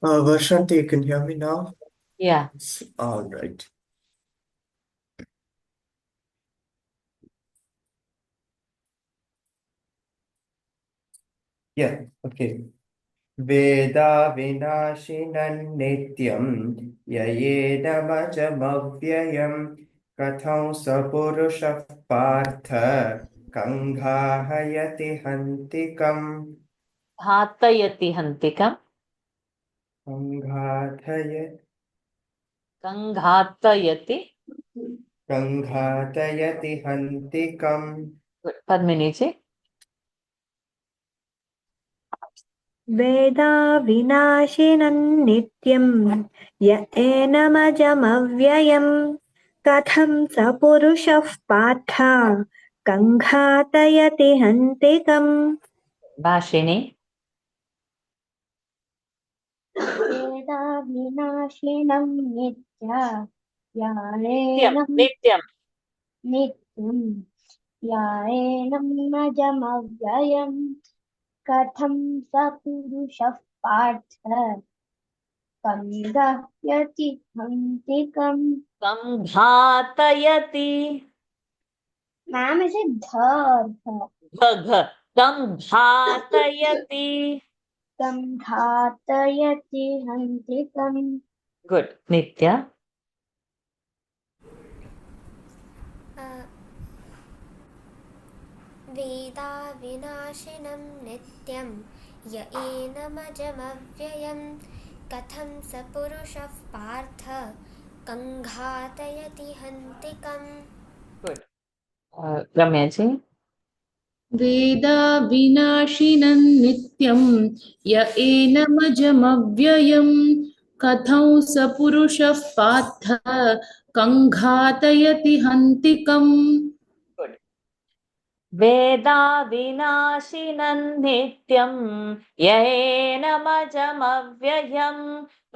Varshanti, you can hear me now? yeah All right. Yeah, okay. Veda vinashinan nityam yayedamajamavyayam katham sapurusha partha kanghahayati hantikam घातयति हन्तिकं kanghayati कंघातयति hantikam. Padmini ji वेदा विनाशिनं नित्यं य एनमजमव्ययम् कथं स पुरुषः पार्थ कङ्घातयति हन्तिकम् भाषिणी वेदा विनाशिनं नित्यं नित्यं नित्यं यायेनं नजमव्ययम् कथं स पुरुषः पार्थ कं हन्तिकम् कंघातयति मैम इज इट ध घ कंघातयति कं घातयति हन्तिकम् गुड नित्य वेदा विनाशिनं नित्यं य एनमजमव्ययं कथं स पुरुषः पार्थ कङ्घातयति हन्तिकम् गुड रम्या जी वेदा विनाशिनं नित्यं य एनमजमव्ययं कथं स पुरुषः पार्थ कङ्घातयति हन्तिकम् गुड वेदा विनाशिनं नित्यं येनमजमव्ययं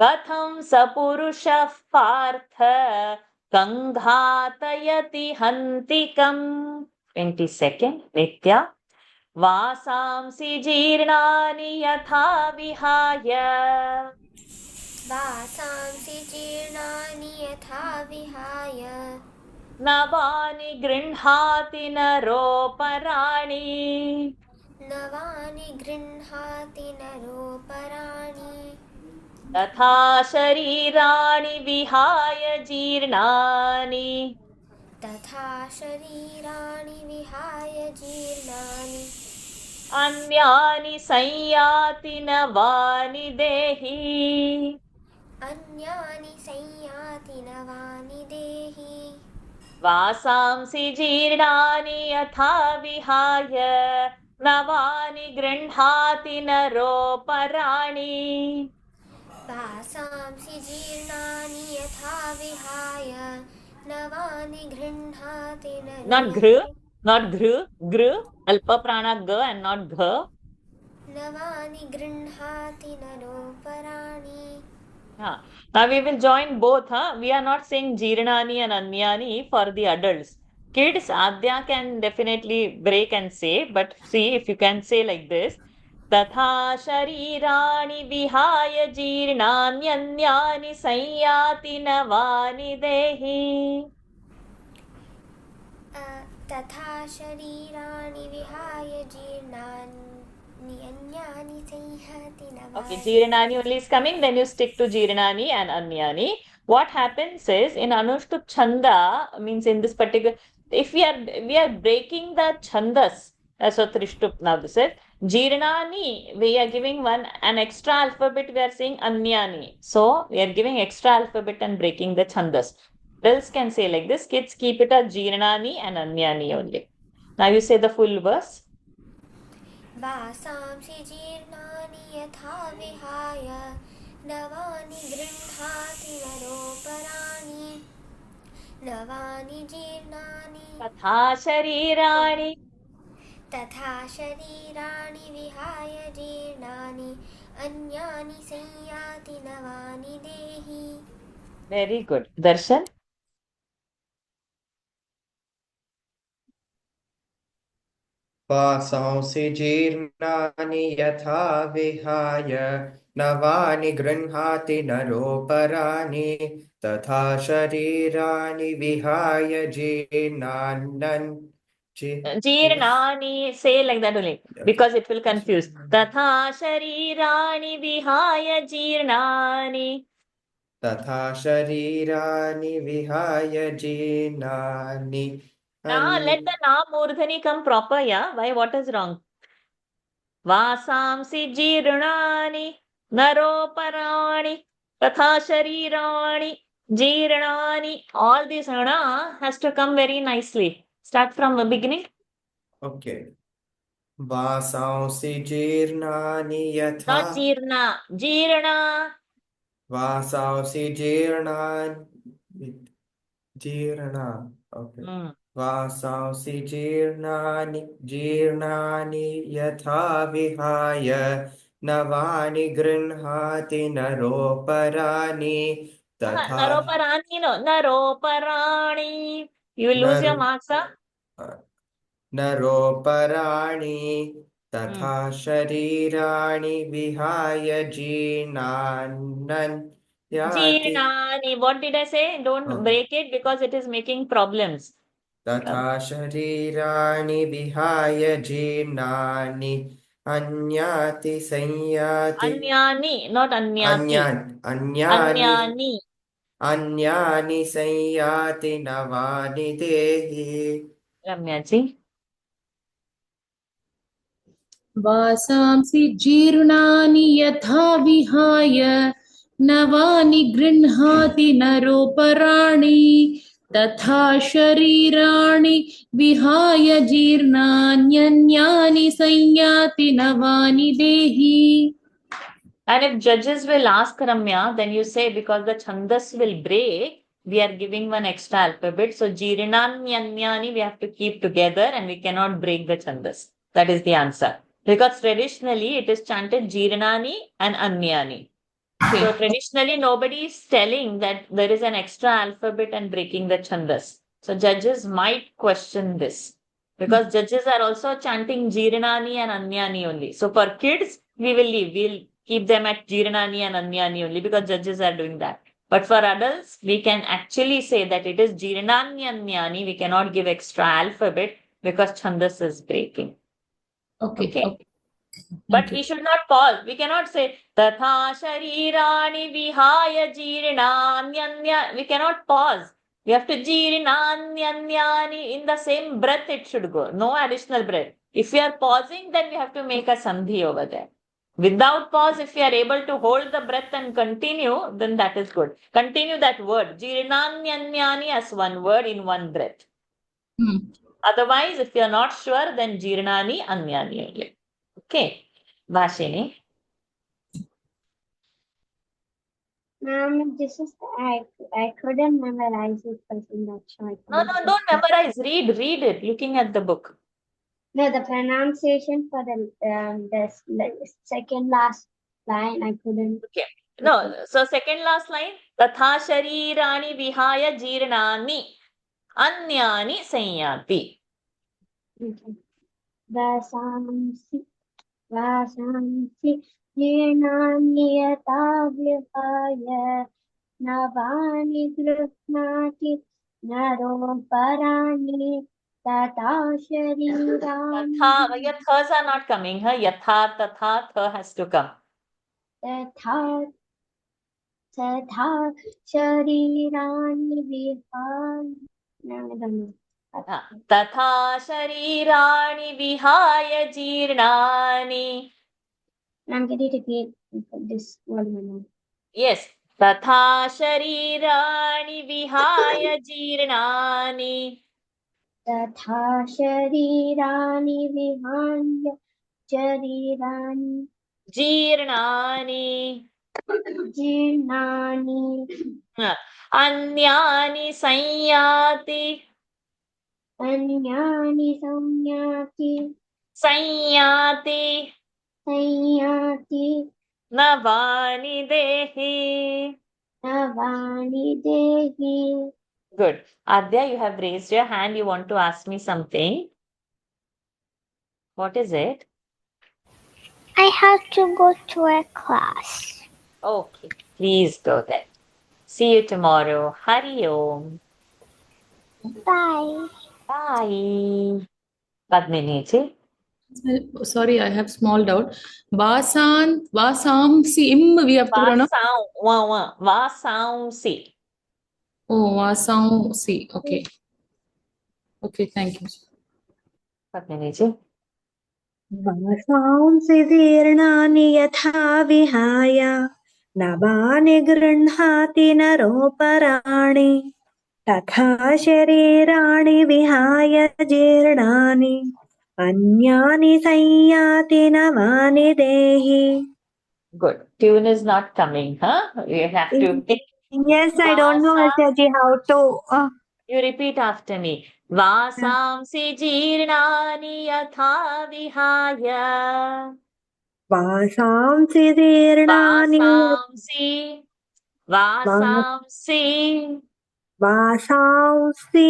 कथं स पुरुषः पार्थ कंघातयति हन्तिकम् 22nd नित्य वासांसि जीर्णानि यथा विहाय वासांसि जीर्णानि यथा विहाय नवानि गृह्णाति नरोपराणि नवानि गृह्णाति नरोपराणि तथा शरीराणि विहाय जीर्णानि तथा शरीराणि विहाय जीर्णानि अन्यानि संयाति नवानि देहि अन्यानि संयाति नवानि देहि वासांसि जीर्णानि यथा विहाय नवानि गृह्णाति नरोपराणि वासांसि जीर्णानि यथा विहाय नवानि गृह्णाति not ghr not gr alpa prana g and not gh नवानि गृह्णाति नरोपराणि now we will join both we are not saying jirnani and anyani for the adults kids adya can definitely break and say but see if you can say like this तथा शरीराणि विहाय जीर्णान्यन्यानि संयाति नवानि देहि तथा शरीराणि विहाय जीर्णानि अन्यानि संयाति नवानि okay jirnani only is coming then you stick to jirnani and anyani what happens is in anushtup chanda means in this particular if we are breaking the chandas that's what trishtup now this is jirnani we are giving an extra alphabet we are saying anyani so we are giving extra alphabet and breaking the chandas adults can say like this kids keep it as jirnani and anyani only now you say the full verse वासांसि जीर्णानि यथा विहाय नवानि गृह्णाति नरोपराणि नवानि जीर्णानि तथा शरीराणि विहाय जीर्णानि अन्यानि संयाति नवानि देहि. Very good. Darshan? वासांसि जीर्णानि यथा विहाय नवानि गृह्णाति नरोपराणि तथा शरीराणि विहाय Jeernani, say like that only, because it will confuse. Tatha sharirani vihaya jeernani. तथा शरीराणि विहाय जीर्णानि Now let the na murdhani come proper, yeah? Why? What is wrong? Vasamsi jeernani naroparani tatha sharirani jeernani. All this na has to come very nicely. Start from the beginning. Okay. वासांसि जीर्णानि यथा Not jeerna, jeerna. वासांसि जीर्णानि okay Hmm. वासांसि जीर्णानि यथा विहाय नवानि गृह्णाति नरोपराणि तथा Naroparani, no, naroparani. You will lose नर your marks, huh? नरोपराणि तथा शरीराणि विहाय जीर्णान् याति Jeernani. What did I say? Don't break it because it is making problems. तथा शरीराणि विहाय जीर्णानि अन्याति संयाति Anyani, not anyati. Anyani. अन्यानि संयाति नवानि देहि Ramya ji. वासांसि जीर्णानि यथा विहाय नवानि गृह्णाति नरोपराणि तथा शरीराणि विहाय जीर्णान्यन्यानि संयाति नवानि देहि. And if judges will ask Ramya, then you say because the chandas will break, we are giving one extra alphabet. So Jirinanyanyani we have to keep together and we cannot break the chandas. That is the answer. Because traditionally it is chanted Jirinani and Anyani. So traditionally nobody is telling that there is an extra alphabet and breaking the chandas. So judges might question this. Because judges are also chanting Jirinani and Anyani only. So for kids, we will leave. We'll keep them at Jirinani and Anyani only because judges are doing that. But for adults, we can actually say that it is Jirinani Anyani. We cannot give extra alphabet because chandas is breaking. Okay. But we should not pause. We cannot say Tatha Sharirani Vihaya Jirinanyanya. We cannot pause. We have to Jirinanyanyani. In the same breath it should go. No additional breath. If we are pausing, then we have to make a sandhi over there. Without pause, if we are able to hold the breath and continue, then that is good. Continue that word. Jirinanyanyani as one word in one breath. Otherwise, if you are not sure, then Jirinani Anyani only. Okay. Bhashini. Ma'am, this is I couldn't memorize it, but that's why I No, don't memorize. Read it, looking at the book. No, the pronunciation for the second last line I couldn't. Okay. No, so second last line. Tatha sharirani vihaya jeernani anyani sanyati. Okay. Vasamsi जीर्णानि यथा विहाय नवानि गृह्णाति नरोपराणि तथा शरीराणि Tatha, your thas are not coming. Yatha, tatha, tha has to come. तथा शरीराणि विहाय तथा शरीराणि विहाय जीर्णानि. Ma'am, can you repeat this one? Yes. तथा शरीराणि विहाय जीर्णानि. तथा शरीराणि विहाय शरीराणि जीर्णानि. जीर्णानि अन्यानि संयाति अन्यानि संयाति संयाति संयाति नवानि देहि. नवानि देहि. Good. Adya, you have raised your hand. You want to ask me something. What is it? I have to go to a class. Okay, please go then. See you tomorrow. Hari Om. Bye. Bye. Padmini ji. Sorry, I have small doubt. Vasamsi, we have to pronounce. Vasamsi. Oh, Vasamsi. Okay. Okay, thank you. Padmini ji. वासांसि जीर्णानि यथा विहाय नवानि गृह्णाति नरोपराणि तथा शरीराणि विहाय जीर्णानि अन्यानि संयाति नवानि देहि. Good. Tune is not coming, huh? You have to. Yes, I don't know, Ashaji, how to. You repeat after me. Vasamsi jeernani yatha vihaya. वासांसि जीर्णानि Vasamsi. Vasamsi वासांसि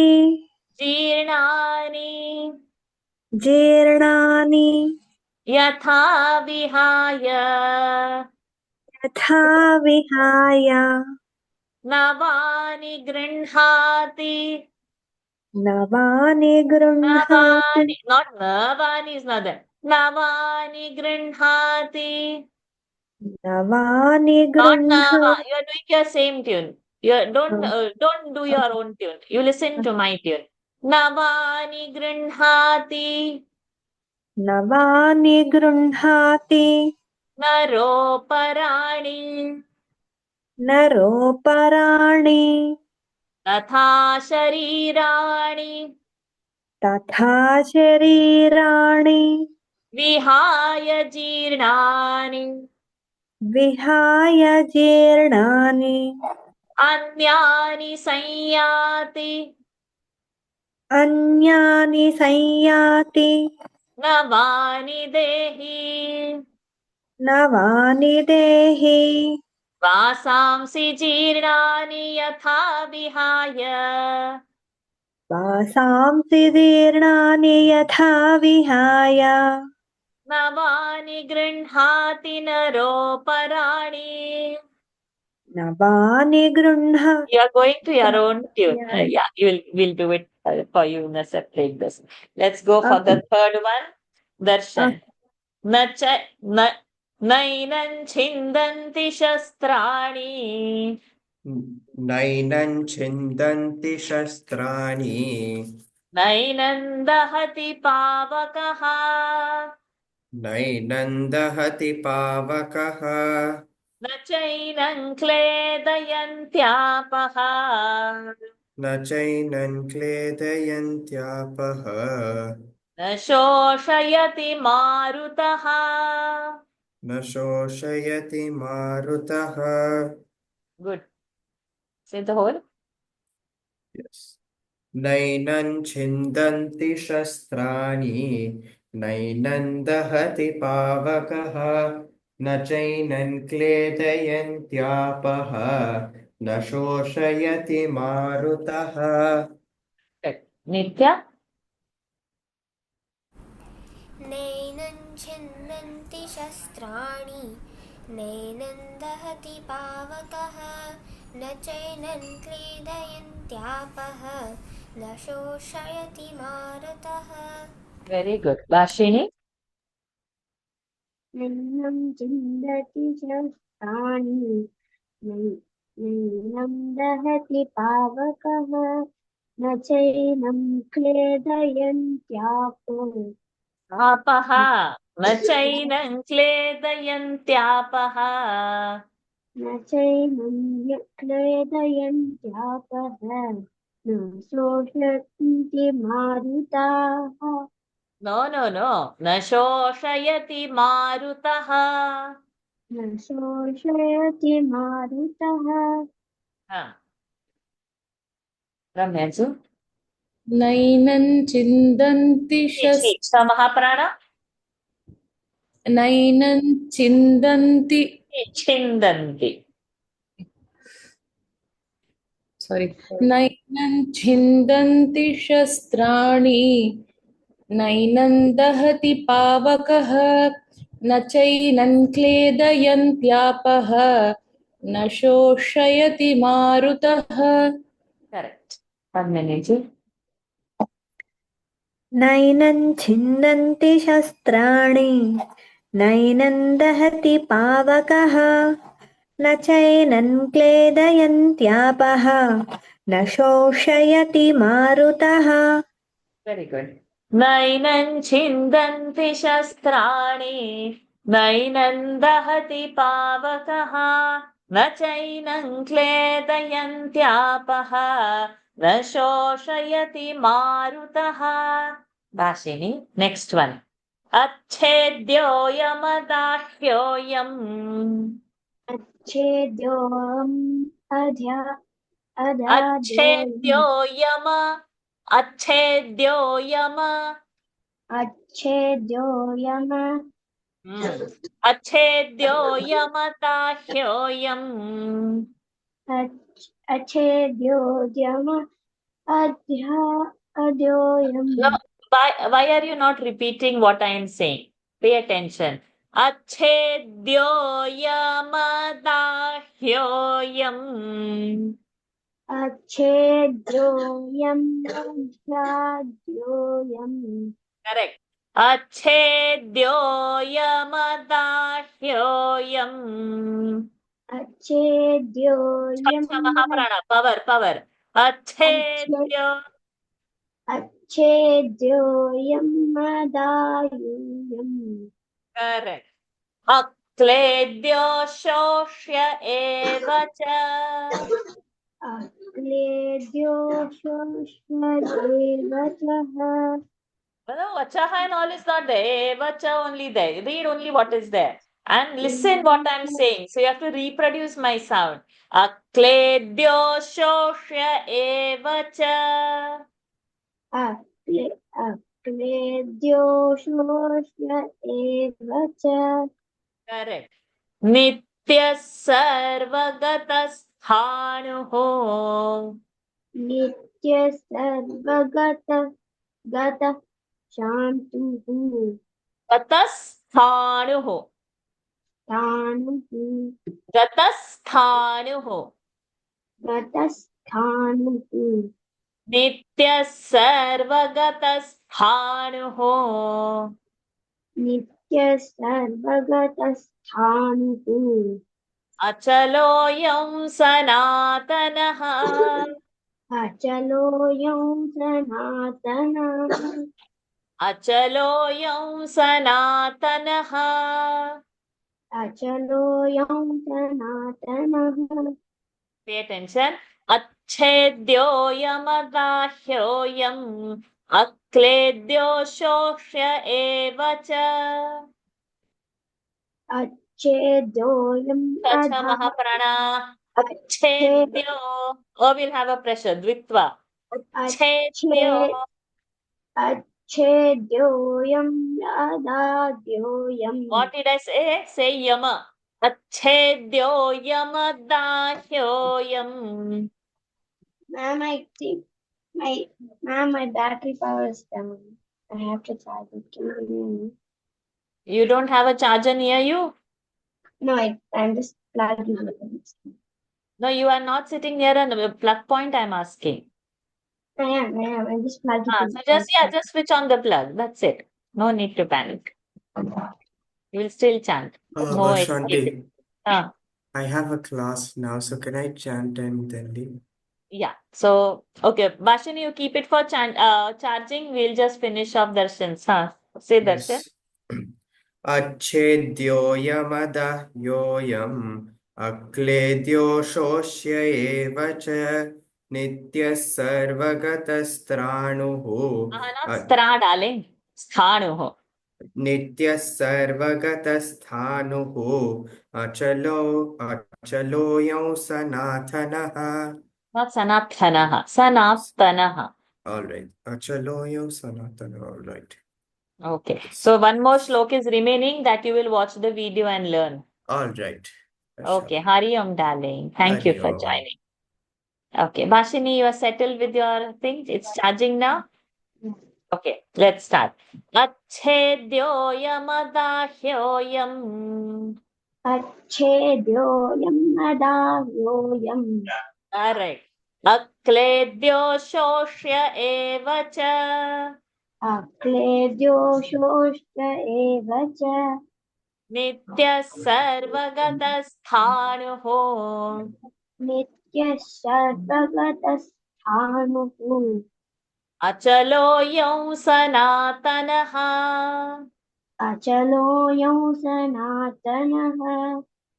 jeernani जीर्णानि yatha vihaya. यथा विहाय Navani grinhati. नवानि गृह्णाति. Navani, not navani is not there. Navani grinhati. नवानि Not nava. गृह्णाति. You are doing your same tune. You don't do your own tune. You listen to my tune. Navani grinhati. नवानि गृह्णाति Naroparani. नरोपराणि Tatha sharirani. तथा शरीराणि Vihaya jeernani. विहाय जीर्णानि Anyani संयाति. अन्यानि संयाति Navani dehi. नवानि देहि. Vasamsi jeernani yatha vihaya. वासांसि जीर्णानि यथा विहाय Navani grinhati naroparaणि. नवानि गृह्णाति. You are going to your own tune. Yeah. Yeah, we'll do it for you in a separate this. Let's go for the third one. Darshan. Nainan chindanti shastrani. नैनं छिन्दन्ति शस्त्राणि Nainan dahati pavakaha. नैनं दहति पावकः न चैनं क्लेदयन्त्यापः. न चैनं क्लेदयन्त्यापः न शोषयति मारुतः. न शोषयति मारुतः. Good. Say the whole. Yes. नैनं छिन्दन्ति शस्त्राणि नैनं दहति पावकः न चैनं क्लेदयन्त्यापः न शोषयति मारुतः. Good. Nitya. नैनं छिन्दन्ति शस्त्राणि नैनं दहति पावकः न चैनं क्लेदयन्त्यापः न शोषयति मारुतः. Very good. Vashini. नैनं चिन्दति शस्त्राणि नैनं दहति पावकः न चैनं क्लेदयन्त्यापो आपः. न चैनं क्लेदयन्त्यापः. न चैनं क्लेदयन्त्यापः न शोषयन्ति मारुताः. No. न शोषयति मारुतः. न शोषयति मारुतः रम्याजु नैनं छिन्दन्ति महाप्राण नैनं छिन्दन्ति छिन्दन्ति नैनं छिन्दन्ति शस्त्राणि नैनं दहति पावकः न चैनं क्लेदयन्त्यापः न शोषयति मारुतः करेक्ट पद्मिनीजी नैनं छिन्दन्ति शस्त्राणि नैनं दहति पावकः न चैनं क्लेदयन्त्यापः न शोषयति मारुतः वेरी गुड नैनं छिन्दन्ति शस्त्राणि नैनं दहति पावकः न चैनं क्लेदयन्त्यापः न शोषयति मारुतः भाषिणी नेक्स्ट वन अच्छेद्योऽयमदाह्योऽयम् अच्छेद्योऽयम् अदाद्योऽयम् अच्छेद्योऽयम अच्छेद्योऽयम अच्छेद्योऽयम् अच्छेद्योऽयमदाह्योऽयम् अच्छेद्योऽयम् अद्योऽयम् No, why are you not repeating what I am saying? Pay attention. अच्छेद्योऽयमदाह्योऽयम् अच्छेद्योऽयम् अद्योऽयम् Correct. अच्छेद्योऽयमदाह्योऽयम् अच्छेद्योऽयम् महाप्राण power अच्छेद्यो अच्छेद्योऽयम् अदाह्योऽयम् Correct. अक्लेद्यो शोष्य एव च अक्लेद्यो शोष्यदेव च Well, vachaha and all is not there. Vacha only there. Read only what is there. And listen what I'm saying. So you have to reproduce my sound. Akledyo shoshya eva cha. अक्लेद्यो शोष्य एव च Correct. Nitya sarvagatasthānuho. नित्य सर्वगत शान्तुः Gatasthānuho. स्थाणुः Gatasthānuho. गतस्थाणुः Nitya sarvagatasthānuho. नित्य सर्वगतस्थाणुः अचलोऽयं सनातनः अचलोऽयं सनातनः अचलोऽयं सनातनः अचलोऽयं सनातनः Pay attention. अच्छेद्योऽयमदाह्योऽयम् अक्लेद्यो शोष्य एव च अच्छेद्योऽयं तथा महाप्राणा अच्छेद्यो will have a pressure द्वित्वा अच्छेद्यो अच्छेद्योऽयं अदाद्योऽयम् What did I say? Say yama. अच्छेद्यो यमदाह्योऽयम्. Ma'am, I think my battery power is down. I have to charge it. Can you give me? You don't have a charger near you? No, I'm just plugging it. No, you are not sitting near a plug point, I'm asking. I am. I'm just plugging it. So just switch on the plug. That's it. No need to panic. You will still chant. No escape. Shanti, I have a class now, so can I chant and then leave? Yeah. So, okay. Bashani, you keep it for charging. We'll just finish off darshans. Say darshan. Yes. अच्छेद्योऽयमदाह्योऽयम् अक्लेद्यो शोष्य एव च नित्यः सर्वगतस्त्राणुः Not stra, darling. Sthanuho. नित्यः सर्वगतस्थाणुः अचलोऽयं सनातनः. Not sanathanah, sanathanah. All right. Achaloyam Sanatana. All right. Okay. So one more slok is remaining that you will watch the video and learn. All right. Okay. Hari Om, darling. Thank you Hari for Om. joining. Okay. Bhashini, you are settled with your thing? It's charging now? Okay. Let's start. Achedyoyamadahyoyam. अच्छेद्योऽयं अदाह्योऽयम् All right. Akledyo shoshya eva cha. अक्लेद्यो शोष्ट एव च Nitya sarvagatasthānuho. नित्यः सर्वगतस्थाणुः Achaloyam sanatanaha. अचलोऽयं सनातनः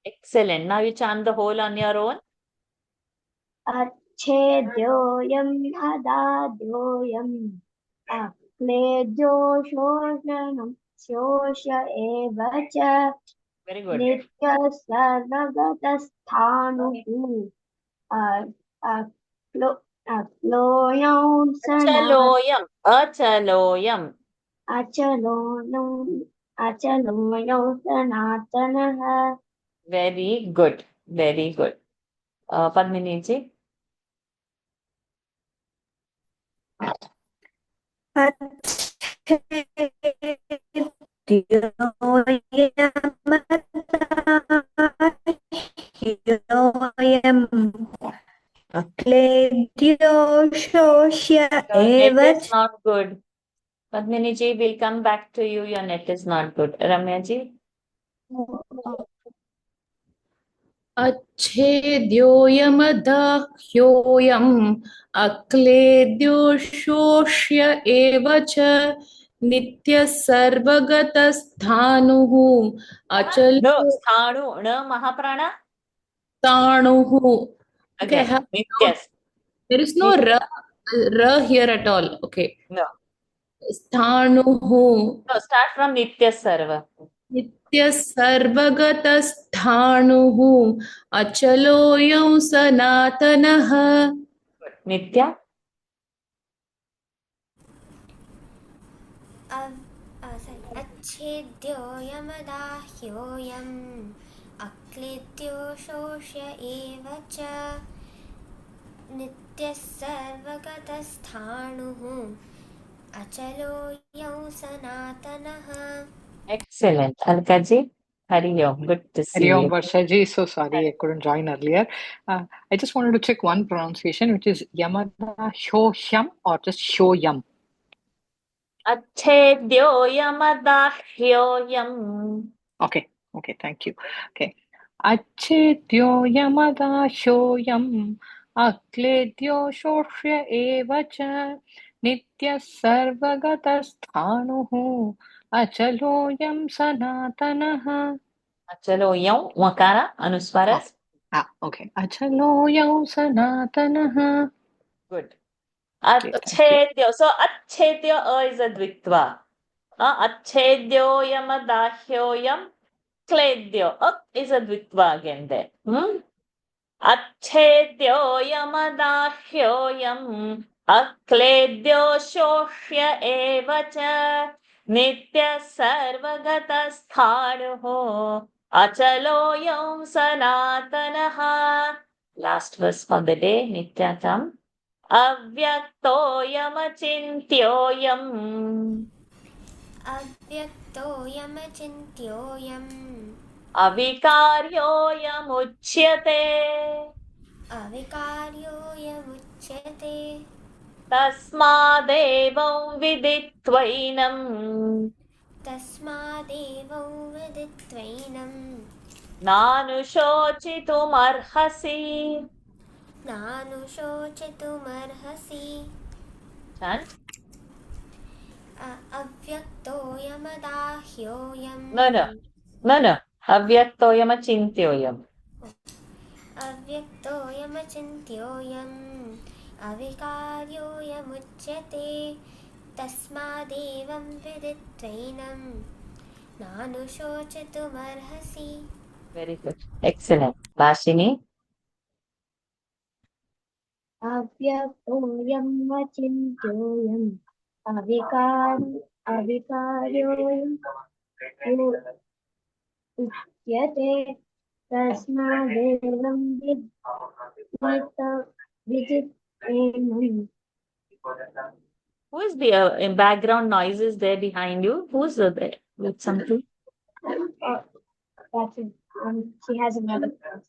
Excellent. Now you chant the whole on your own. अच्छेद्योऽयम् अदाद्योऽयम् अक्लेद्यो शोषणं शोष्य एव च Very good. नित्यः सर्वगतस्थाणुः अक्लोऽयं Achaloyam. Achaloyam. अचलोऽयं सनातनः Very good. Very good. Padmini ji. अक्लेद्यो शोष्य Your एव net is not good. Padmini ji, we'll come back to you. Your net is not good. Ramya ji. अच्छेद्योऽयमदाह्योऽयम् अक्लेद्यो शोष्य एव च नित्यः सर्वगतस्थाणुः No, sthanu. No, mahaprana. अचलोताणुः. Okay, Again. Nityas. there is no ra here at all. Okay, No. स्थाणुः No, start from Nitya Sarva. नित्यः सर्वगतस्थाणुः अचलोऽयं सनातनः. Nitya. अच्छेद्योऽयमदाह्योऽयम् अक्लेद्यो शोष्य एव च नित्यः सर्वगतस्थाणुः अचलोऽयं सनातनः. Excellent. Alka ji. Hari Om. Good to see Hari Om you. Varsha ji. So sorry I couldn't join earlier. I just wanted to check one pronunciation, which is Yamada Hyohyam or just Hyoyam. Achedyoyamadahyoyam. Okay, thank you. Okay. अच्छेद्योऽयमदाह्योऽयम् अक्लेद्यो शोष्य एव च नित्यः सर्वगतस्थाणुः अचलोऽयं सनातनः. Achaloyam. Makara. Anuswaras. Okay. अचलोऽयं सनातनः. Good. Okay, thank you. Achedyo. So achedyo is a dvitva. Achedyoyamadahyoyam. Kledyo. Is a dvitva again there. Achedyoyamadahyoyam. Akledyo shoshya eva cha. Nitya sarvagatasthānuho. Achaloyam sanatanaha. Last verse for the day. Nityatam. Avyaktoyamachintyoyam. अव्यक्तोऽयमचिन्त्योऽयम् Avikaryoyamuchyate. अविकार्योऽयमुच्यते Tasmadevam viditvainam. तस्मादेवं विदित्वैनं Nanushochitumarhasi. नानुशोचितुमर्हसि. Chant. अव्यक्तोऽयमदाह्योऽयम् No. Avyaktoyamachintyoyam. अव्यक्तोऽयमचिन्त्योऽयम् अविकार्योऽयमुच्यते तस्मादेवं विदित्वैनं नानुशोचितुमर्हसि. Very good. Excellent. Bashini. अव्यक्तोऽयं अचिन्त्योऽयम् अविकार्योऽयम् उच्यते तस्मादेवं विदित्वैनं. Who is the background noises there behind you? Who's there with something? That's it. She has another person.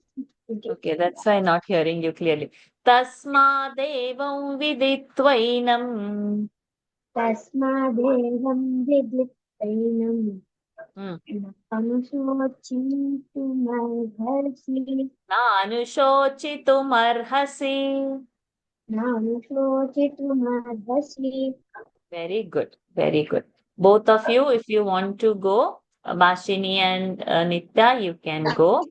Okay, that's why I'm not hearing you clearly. Tasmadevam viditvainam. तस्मादेवं विदित्वैनं नानुशोचितुमर्हसि. नानुशोचितुमर्हसि. Very good. Very good. Both of you, if you want to go, Bashini and Nitya, you can go.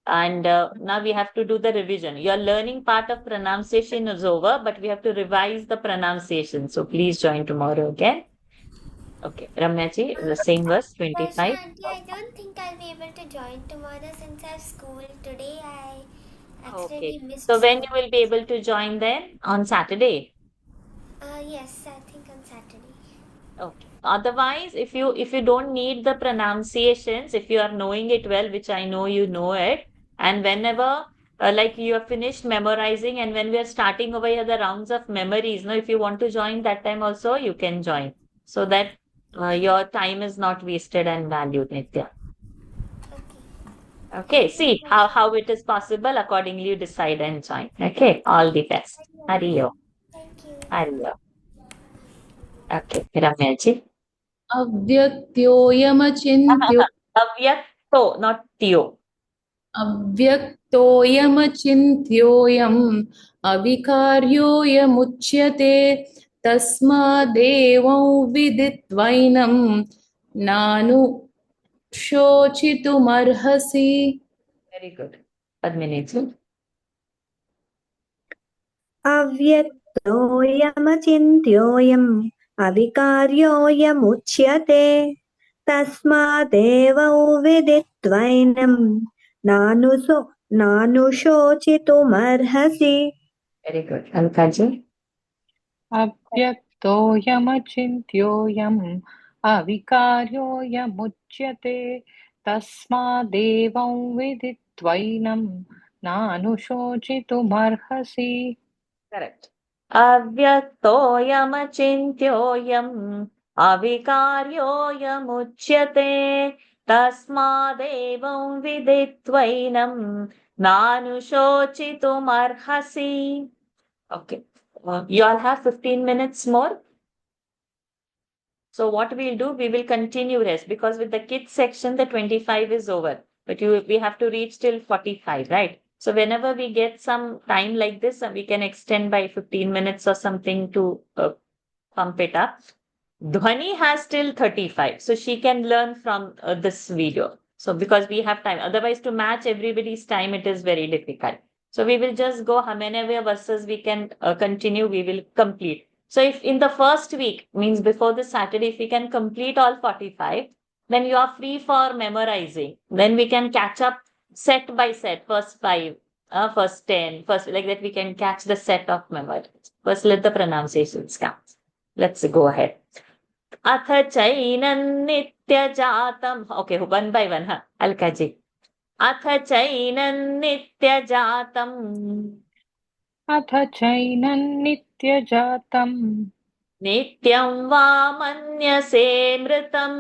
And now we have to do the revision. Your learning part of pronunciation is over, but we have to revise the pronunciation. So please join tomorrow again. Okay, Ramyaji, the same verse, 25. Vaishnavi aunty, I don't think I'll be able to join tomorrow since I have school today. I accidentally Okay. missed So when you school. will be able to join then? On Saturday? Yes, I think on Saturday. Okay. Otherwise, if you don't need the pronunciations, if you are knowing it well, which I know you know it, and whenever like you have finished memorizing, and when we are starting over here the rounds of memories, if you want to join that time also, you can join, so that your time is not wasted and valued, Nitya. Okay. Okay, see how it is possible. Accordingly, you decide and join. Okay, all the best. Hariyo. Thank you. Hariyo. Okay, Ramyaji. अव्यक्त्योऽयमचिन्त्यो Avyakto, not Tio. अव्यक्तोऽयमचिन्त्योऽयम् अविकार्योऽयमुच्यते तस्मादेवं विदित्वैनं नानुशोचितुमर्हसि. Very good. Padminiji. अव्यक्तोऽयमचिन्त्योऽयम् अविकार्योऽयमुच्यते तस्मादेवं विदित्वैनं नानुशोचितुमर्हसि. Very good. Alkaji. अव्यक्तोऽयमचिन्त्योऽयम् अविकार्योऽयमुच्यते तस्मादेवं विदित्वैनं नानुशोचितुमर्हसि. Correct. Avyaktoyamachintyoyam avikaryoyamuchyate tasmadevam viditvainam nanushochitumarhasi. Okay. You all have 15 minutes more. So what we'll do, we will continue rest, because with the kids section, the 25 is over. But we have to reach till 45, right? So whenever we get some time like this, we can extend by 15 minutes or something to pump it up. Dhwani has till 35, so she can learn from this video. So because we have time, otherwise to match everybody's time, it is very difficult. So we will just go how many verses we can continue, we will complete. So if in the first week, means before this Saturday, if we can complete all 45, then you are free for memorizing. Then we can catch up set by set, first 5, first 10, first, like that we can catch the set of memory. First let the pronunciations come. Let's go ahead. Atha chainan nitya jatam. Okay, one by one, Alkaji. Atha chainan nitya jatam. अथ चैनं नित्यजातं नित्यं वा मन्यसे मृतम्.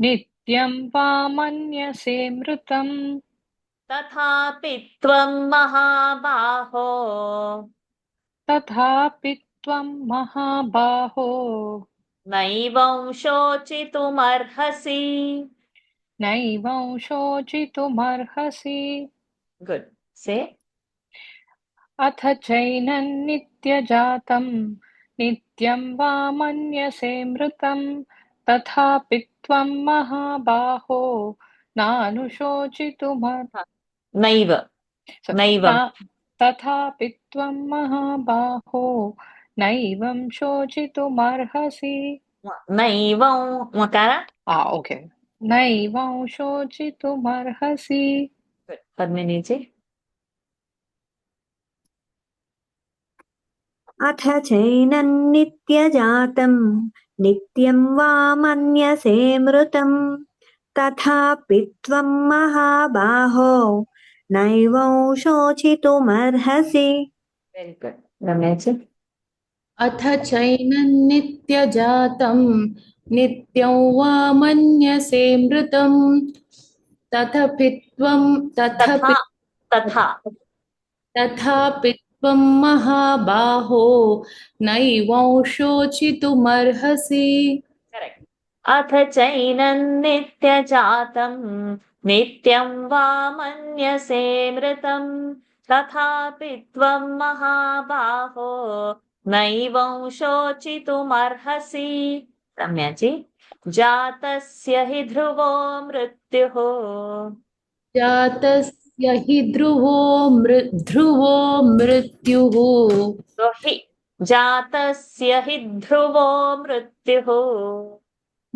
नित्यं वा मन्यसे मृतं तथापि त्वं महाबाहो. तथापि त्वं महाबाहो नैवं शोचितुमर्हसि. नैवं शोचितुमर्हसि. Good. Say. अथ चैनं नित्यजातं नित्यं वा मन्यसे मृतं तथापि त्वं महाबाहो नानुशोचितुमर्हसि. Naiva. Naivam. तथापि त्वं महाबाहो नैवं शोचितुमर्हसि. नैवं मकार. Okay. नैवं शोचितुमर्हसि. पद्मिनी जी. अथ चैनन्नित्यजातं नित्यं वा मन्यसे मृतं तथापि त्वं महाबाहो नैवं शोचितुमर्हसि। वेरी गुड. रम्या जी. अथ चैनं नित्यजातं नित्यं वा मन्यसे मृतं तथापि तथा तथा तथापि त्वं महाबाहो नैवं शोचितुमर्हसि। करेक्ट. अथ चैनं नित्यजातं नित्यं वा मन्यसे मृतं तथापि त्वं महाबाहो नैवं शोचितुमर्हसि. रम्या जी. जातस्य हि ध्रुवो मृत्युः. जातस्य हि ध्रुवो मृत्युः तो हि जातस्य हि ध्रुवो मृत्युः.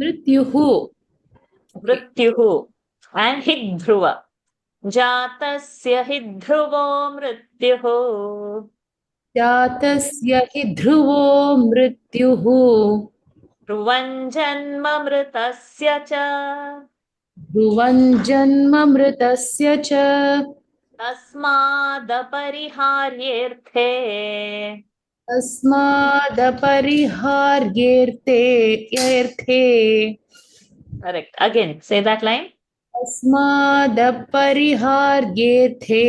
मृत्युः मृत्युः and हि ध्रुव. जातस्य हि ध्रुवो मृत्युः. जातस्य हि ध्रुवो मृत्युः ध्रुवं जन्म मृतस्य च. ध्रुवं जन्म मृतस्य च तस्मादपरिहार्येऽर्थे. तस्मादपरिहार्येऽर्थे Correct. Again, say that line. तस्मादपरिहार्येऽर्थे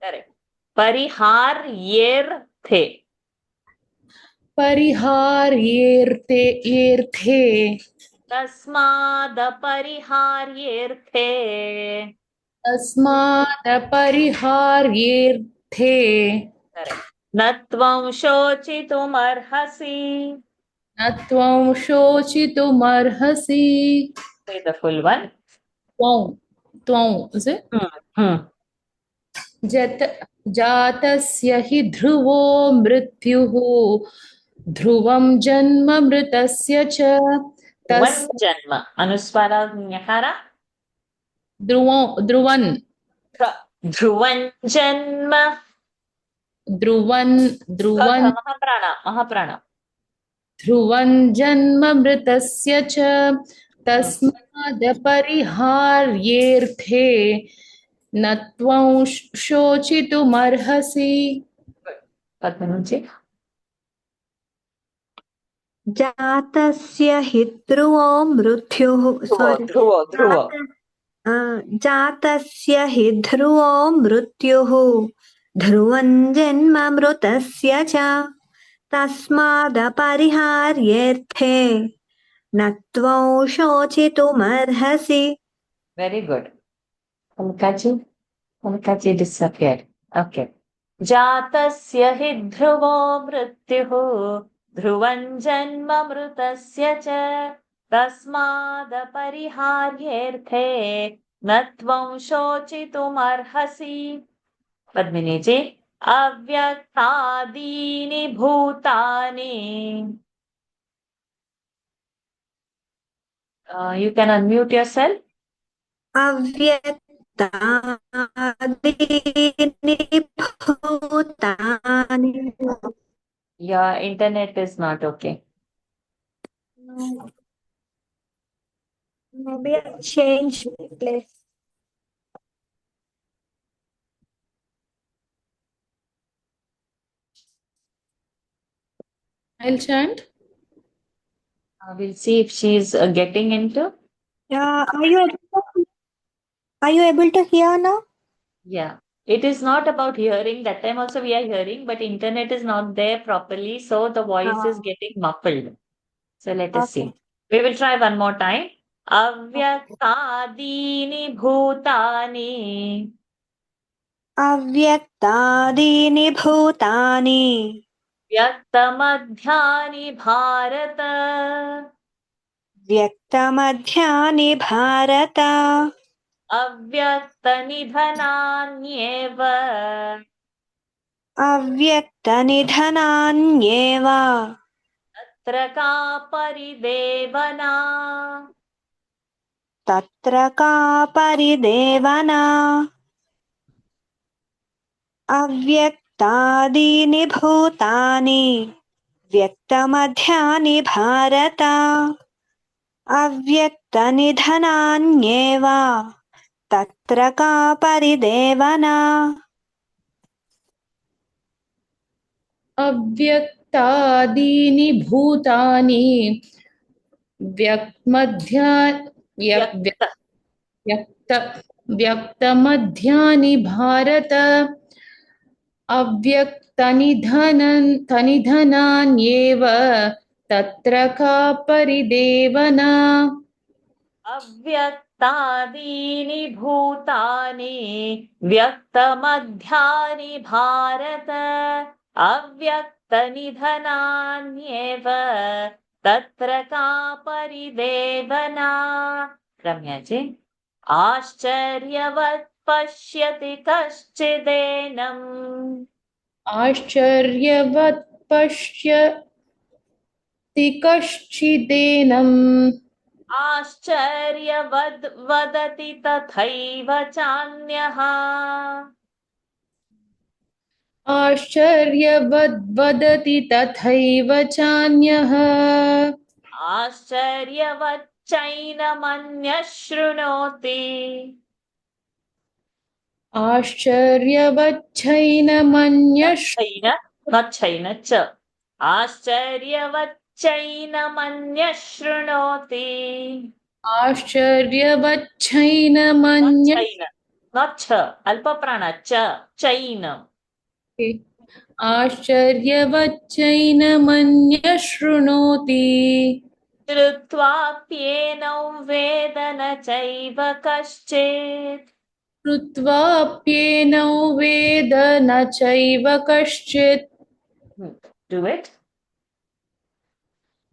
Correct. परिहार्येऽर्थे. परिहार्येऽर्थे तस्मादपरिहार्येऽर्थे. तस्मादपरिहार्येऽर्थे Correct. न त्वं शोचितुमर्हसि. न त्वं शोचितुमर्हसि Say the full one. त्वं is it? जातस्य हि ध्रुवो मृत्युः ध्रुवं जन्म मृतस्य च ध्रुवं जन्म. अनुस्वारा ञकार. ध्रुवन् ध्रुवं जन्म. ध्रुवन् महाप्राण. ध्रुवं जन्म मृतस्य च तस्मादपरिहार्येऽर्थे न त्वं शोचितुमर्हसि। पद्मिनी जी. जातस्य हि ध्रुवो मृत्युः ध्रुव. जातस्य हि ध्रुवो मृत्युः ध्रुवं जन्म मृतस्य च तस्मादपरिहार्येऽर्थे न त्वं शोचितुमर्हसि। Very good. Kamikaji disappeared. Okay. जातस्य हि ध्रुवो मृत्युः ध्रुवं जन्म मृतस्य च तस्मादपरिहार्येऽर्थे न त्वं शोचितुमर्हसि. पद्मिनी जी. अव्यक्तादीनि भूतानि. You can unmute yourself. अव्यक्तादीनि भूतानि. Your internet is not okay. Maybe I'll change my place. I'll chant. We'll see if she's getting into. Are you able to hear now? Yeah. It is not about hearing. That time also we are hearing, but internet is not there properly, so the voice is getting muffled. So let us see. We will try one more time. Avyaktadini bhutani. अव्यक्तादीनि भूतानि व्यक्तमध्यानि भारत. व्यक्तमध्यानि भारत अव्यक्तनिधनान्येव. अव्यक्तनिधनान्येव तत्र का परिदेवना तत्र का परिदेवना अव्यक्तादीनि भूतानि व्यक्तमध्यानि भारत अव्यक्तनिधनान्येव तत्र का परिदेवना अव्यक्तादीनि भूतानि व्यक्मध्या व्यक् व्यक्त व्यक्त व्यक्तमध्यानि भारत तनिधनान्येव तत्र का परिदेवना अव्यक्तादीनि भूतानि व्यक्तमध्यानि भारत अव्यक्तनिधनान्येव तत्र का परिदेवना रम्या जी आश्चर्यवत् पश्यति कश्चिदेनम् आश्चर्यवत् पश्यति कश्चिदेनम् आश्चर्यवद् वदति तथैव चान्यः आश्चर्यवद् वदति तथैव चान्यः आश्चर्यवच्चैनमन्यः शृणोति आश्चर्यवच्चैनमन्यः छैन न छैन च आश्चर्यवच्चैनमन्यः शृणोति आश्चर्यवच्चैनमन्यः छैन न छ अल्पप्राण च चैन आश्चर्यवच्चैनमन्यः शृणोति श्रुत्वाप्येनौ वेद न चैव कश्चित् श्रुत्वाप्येनौ वेद न चैव कश्चित् Do it.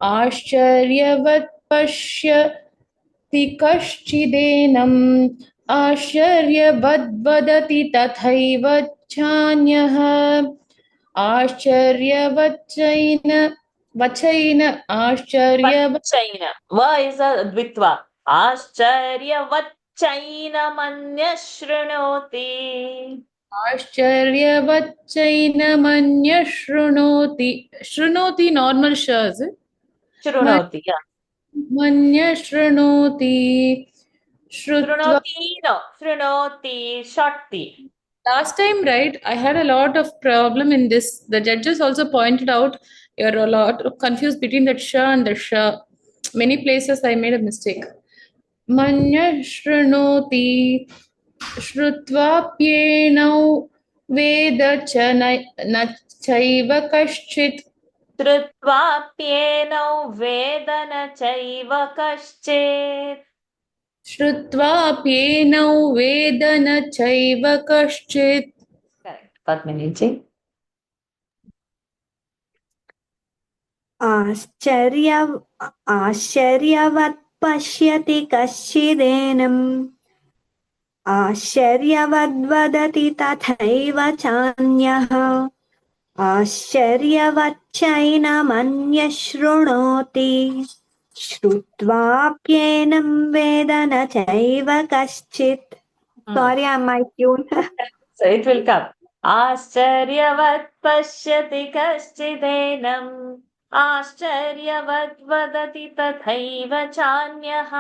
आश्चर्यवत् पश्यति कश्चिदेनम् आश्चर्यवद् वदति तथैव चान्यः आश्चर्यवच्चैन Vacchaina. Va is a dvitva. Ascharyavatchainamanya shrunoti. आश्चर्यवच्चैनमन्यः शृणोति शृणोति normal sh is it? Shrunoti, yeah. मन्यः शृणोति श्रुत्वा Shrunoti, no. Shrunoti, shorty. last time, right, I had a lot of problem in this. The judges also pointed out you're a lot confused between the sh and the sh. Many places I made a mistake. Manya shrunoti shrutvaप्येनौ veda cha na chaiva kaschit Shrutvaप्येनौ vedana chaiva kaschit. श्रुत्वाप्येनौ वेद न चैव कश्चित् Correct. Padmini-ji. आश्चर्यवत् पश्यति कश्चिदेनम् आश्चर्यवद्वदति तथैव चान्यः आश्चर्यवच्चैनमन्यः शृणोति श्रुत्वाप्येनं वेद न चैव कश्चित् Sorry, I'm my tune. So it will come. Ascharyavat pashyati kaschidенम् आश्चर्यवद् वदति तथैव चान्यः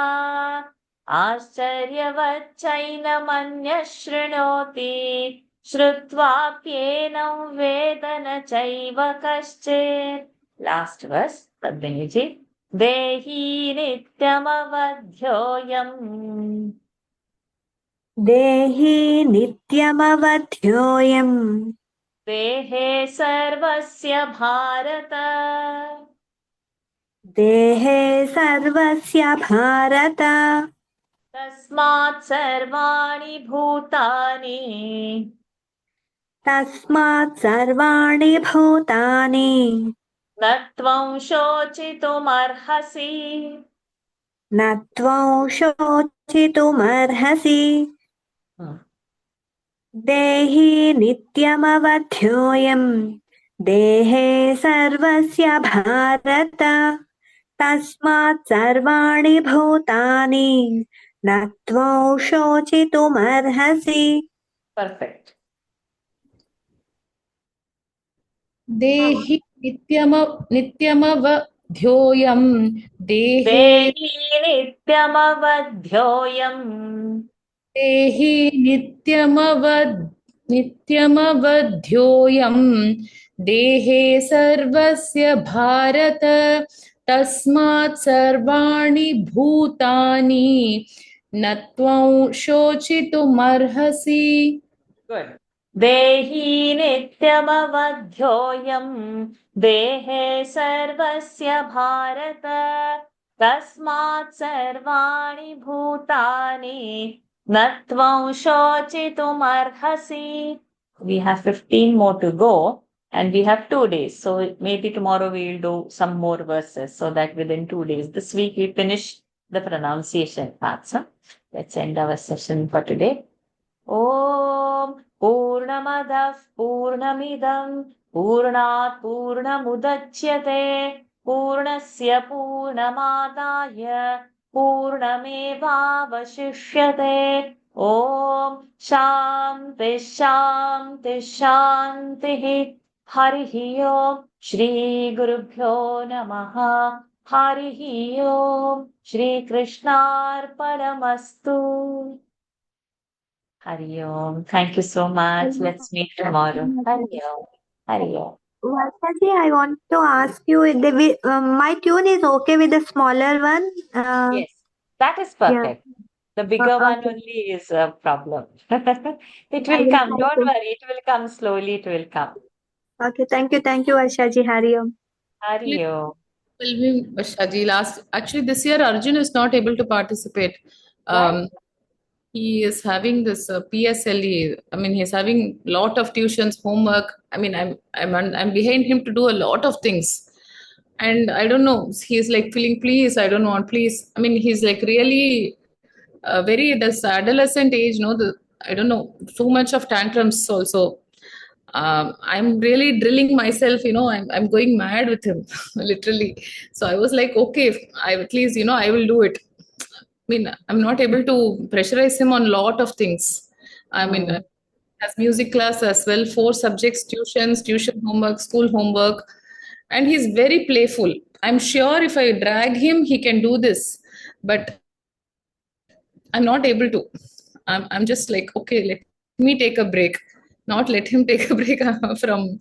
आश्चर्यवच्चैनमन्यः शृणोति श्रुत्वाप्येनं वेद न चैव कश्चित् लास्ट वर्स Padmini ji देही नित्यमवध्योऽयम् देहि नित्यमवध्योऽयम् देहे सर्वस्य भारत देहे सर्वस्य भारत तस्मात् सर्वाणि भूतानि तस्मात् सर्वाणि भूतानि न त्वं शोचितुमर्हसि न त्वं शोचितुमर्हसि देहि नित्यमवध्योऽयं देहे सर्वस्य भारत तस्मात् सर्वाणि भूतानि न त्वं शोचितुमर्हसि. Perfect. देहि नित्यमवध्योऽयं देहे देहि नित्यमवध्योऽयम् देहि नित्यमवध्योऽयं देहे सर्वस्य भारत तस्मात् सर्वाणि भूतानि न त्वं शोचितुमर्हसि. Good. देहि नित्यमवध्योऽयम् देहे सर्वस्य भारत तस्मात् सर्वाणि भूतानि न त्वं शोचितुमर्हसि. We have 15 more to go and we have 2 days. So maybe tomorrow we will do some more verses so that within 2 days, this week we finish the pronunciation parts. Let's end our session for today. ॐ पूर्णमदः पूर्णमिदं पूर्णात् पूर्णमुदच्यते पूर्णस्य पूर्णमादाय पूर्णमेवावशिष्यते ॐ शान्ति शान्ति शान्तिः हरिः ओम् श्रीगुरुभ्यो नमः हरिः ओम् श्रीकृष्णार्पणमस्तु. Hari Om. Thank you so much. Let's meet tomorrow. Hari Om. Hari Om. Vasaji, I want to ask you, my tune is okay with the smaller one? Yes, that is perfect. The bigger one okay. only is a problem. It I will will come. try Don't to. worry. It will come slowly. It will come. Okay, thank you, Varshaji. Hari Om. Hari Om. Tell me, Shaji, actually this year Arjun is not able to participate. Why? He is having this PSLE. I mean, he's having lot of tuitions, homework. I mean, I'm behind him to do a lot of things, and I don't know. He's like feeling, please, I don't want, please. I mean, he's like really very this adolescent age. No, I don't know, too much of tantrums also. I'm really drilling myself. I'm going mad with him, literally. So I was like, okay, I at least I will do it. I mean, I'm not able to pressurize him on a lot of things. I mean, has music class as well, 4 subjects, tuitions, tuition homework, school homework, and he's very playful. I'm sure if I drag him, he can do this, but I'm not able to. I'm just like, okay, let me take a break, not let him take a break from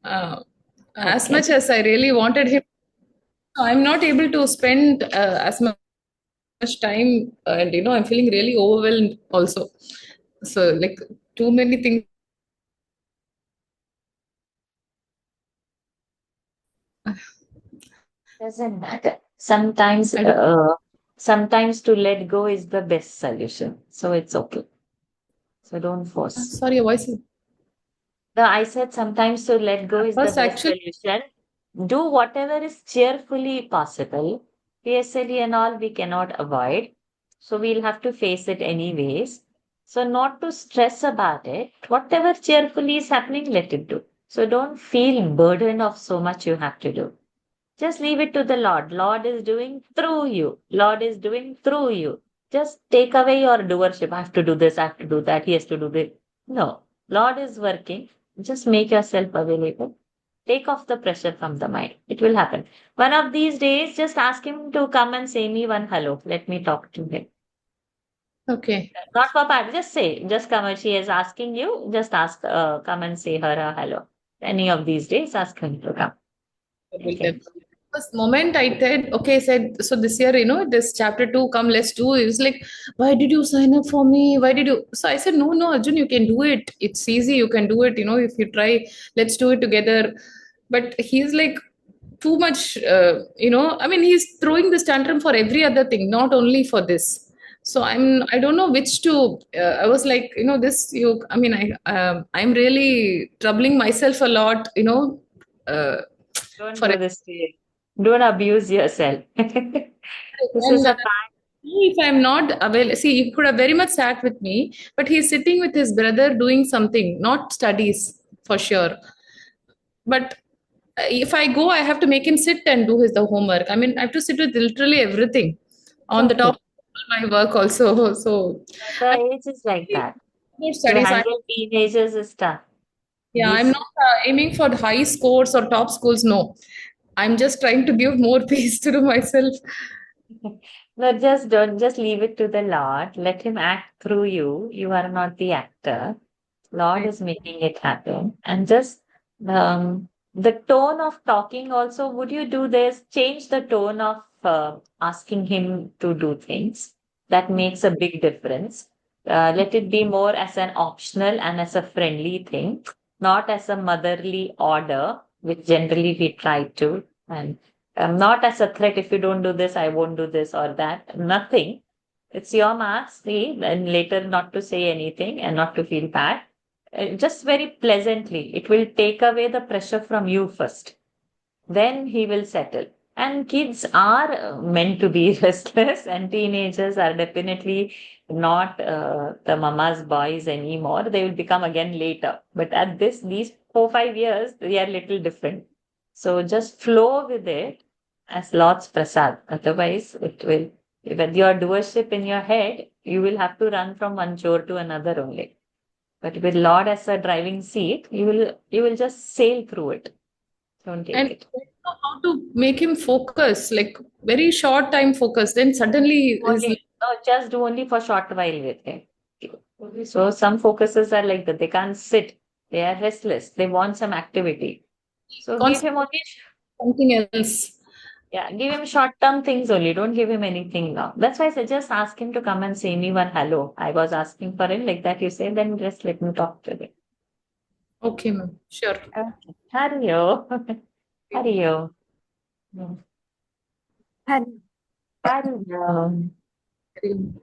as Okay. much as I really wanted him. I'm not able to spend as much time, and I'm feeling really overwhelmed also. So like too many things. Doesn't matter. Sometimes, I don't, sometimes to let go is the best solution. So it's okay. So don't force. sorry, your voice is No, I said sometimes to let go is the first best actually. solution. Do whatever is cheerfully possible. PSLE and all we cannot avoid. So we'll have to face it anyways. So not to stress about it. Whatever cheerfully is happening, let it do. So don't feel burden of so much you have to do. Just leave it to the Lord. Lord is doing through you. Lord is doing through you. Just take away your doership. I have to do this, I have to do that, he has to do this. No. Lord is working. Just make yourself available. Take off the pressure from the mind. It will happen. One of these days, just ask him to come and say me one hello. Let me talk to him. Okay. Not for part. Just say, just come. She is asking you. Just ask, come and say her a hello. Any of these days, ask him to come. Okay. First moment I said, so this year, this chapter 2, come, let's do it. It was like, why did you sign up for me? Why did you? So I said, no, Arjun, you can do it. It's easy. You can do it. If you try, let's do it together. But he's like too much, I mean, he's throwing this tantrum for every other thing, not only for this. So I don't know which to, I was like, I'm really troubling myself a lot, Don't for do this to you. Don't abuse yourself. This is a bad if I'm not available, see, he could have very much sat with me, but he's sitting with his brother doing something, not studies for sure. But if I go, I have to make him sit and do the homework. I mean, I have to sit with literally everything on the Okay. top of my work also. So The I age is like that. not To studies. handle teenagers is tough. Yeah, I'm These not aiming for the high scores or top schools. No, I'm just trying to give more peace to myself. No, just don't just leave it to the Lord. Let him act through you. You are not the actor. Lord Right. is making it happen. And just the tone of talking also, would you do this? Change the tone of asking him to do things. That makes a big difference. Let it be more as an optional and as a friendly thing, not as a motherly order, which generally we try to. And not as a threat, if you don't do this, I won't do this or that. Nothing. It's your marks, see, and later not to say anything and not to feel bad. Just very pleasantly. It will take away the pressure from you first. Then he will settle. And kids are meant to be restless, and teenagers are definitely not the mama's boys anymore. They will become again later. But at these 4 5 years, they are little different. So just flow with it as Lord's prasad. Otherwise, it will, with your doership in your head, you will have to run from one chore to another only. But with Lord as a driving seat, you will just sail through it. Don't take And it. I don't know how to make him focus, like very short time focus. Then suddenly his Only, no, just do only for short while with him. So some focuses are like that. They can't sit. They are restless. They want some activity. So give him only, something else. yeah, give him short-term things only. Don't give him anything long. That's why I said just ask him to come and say me one hello. I was asking for him like that. You say, then just let me talk to him. Okay, ma'am. Sure. Okay. Hariyo. Hariyo. Hari. Hariyo. Very good.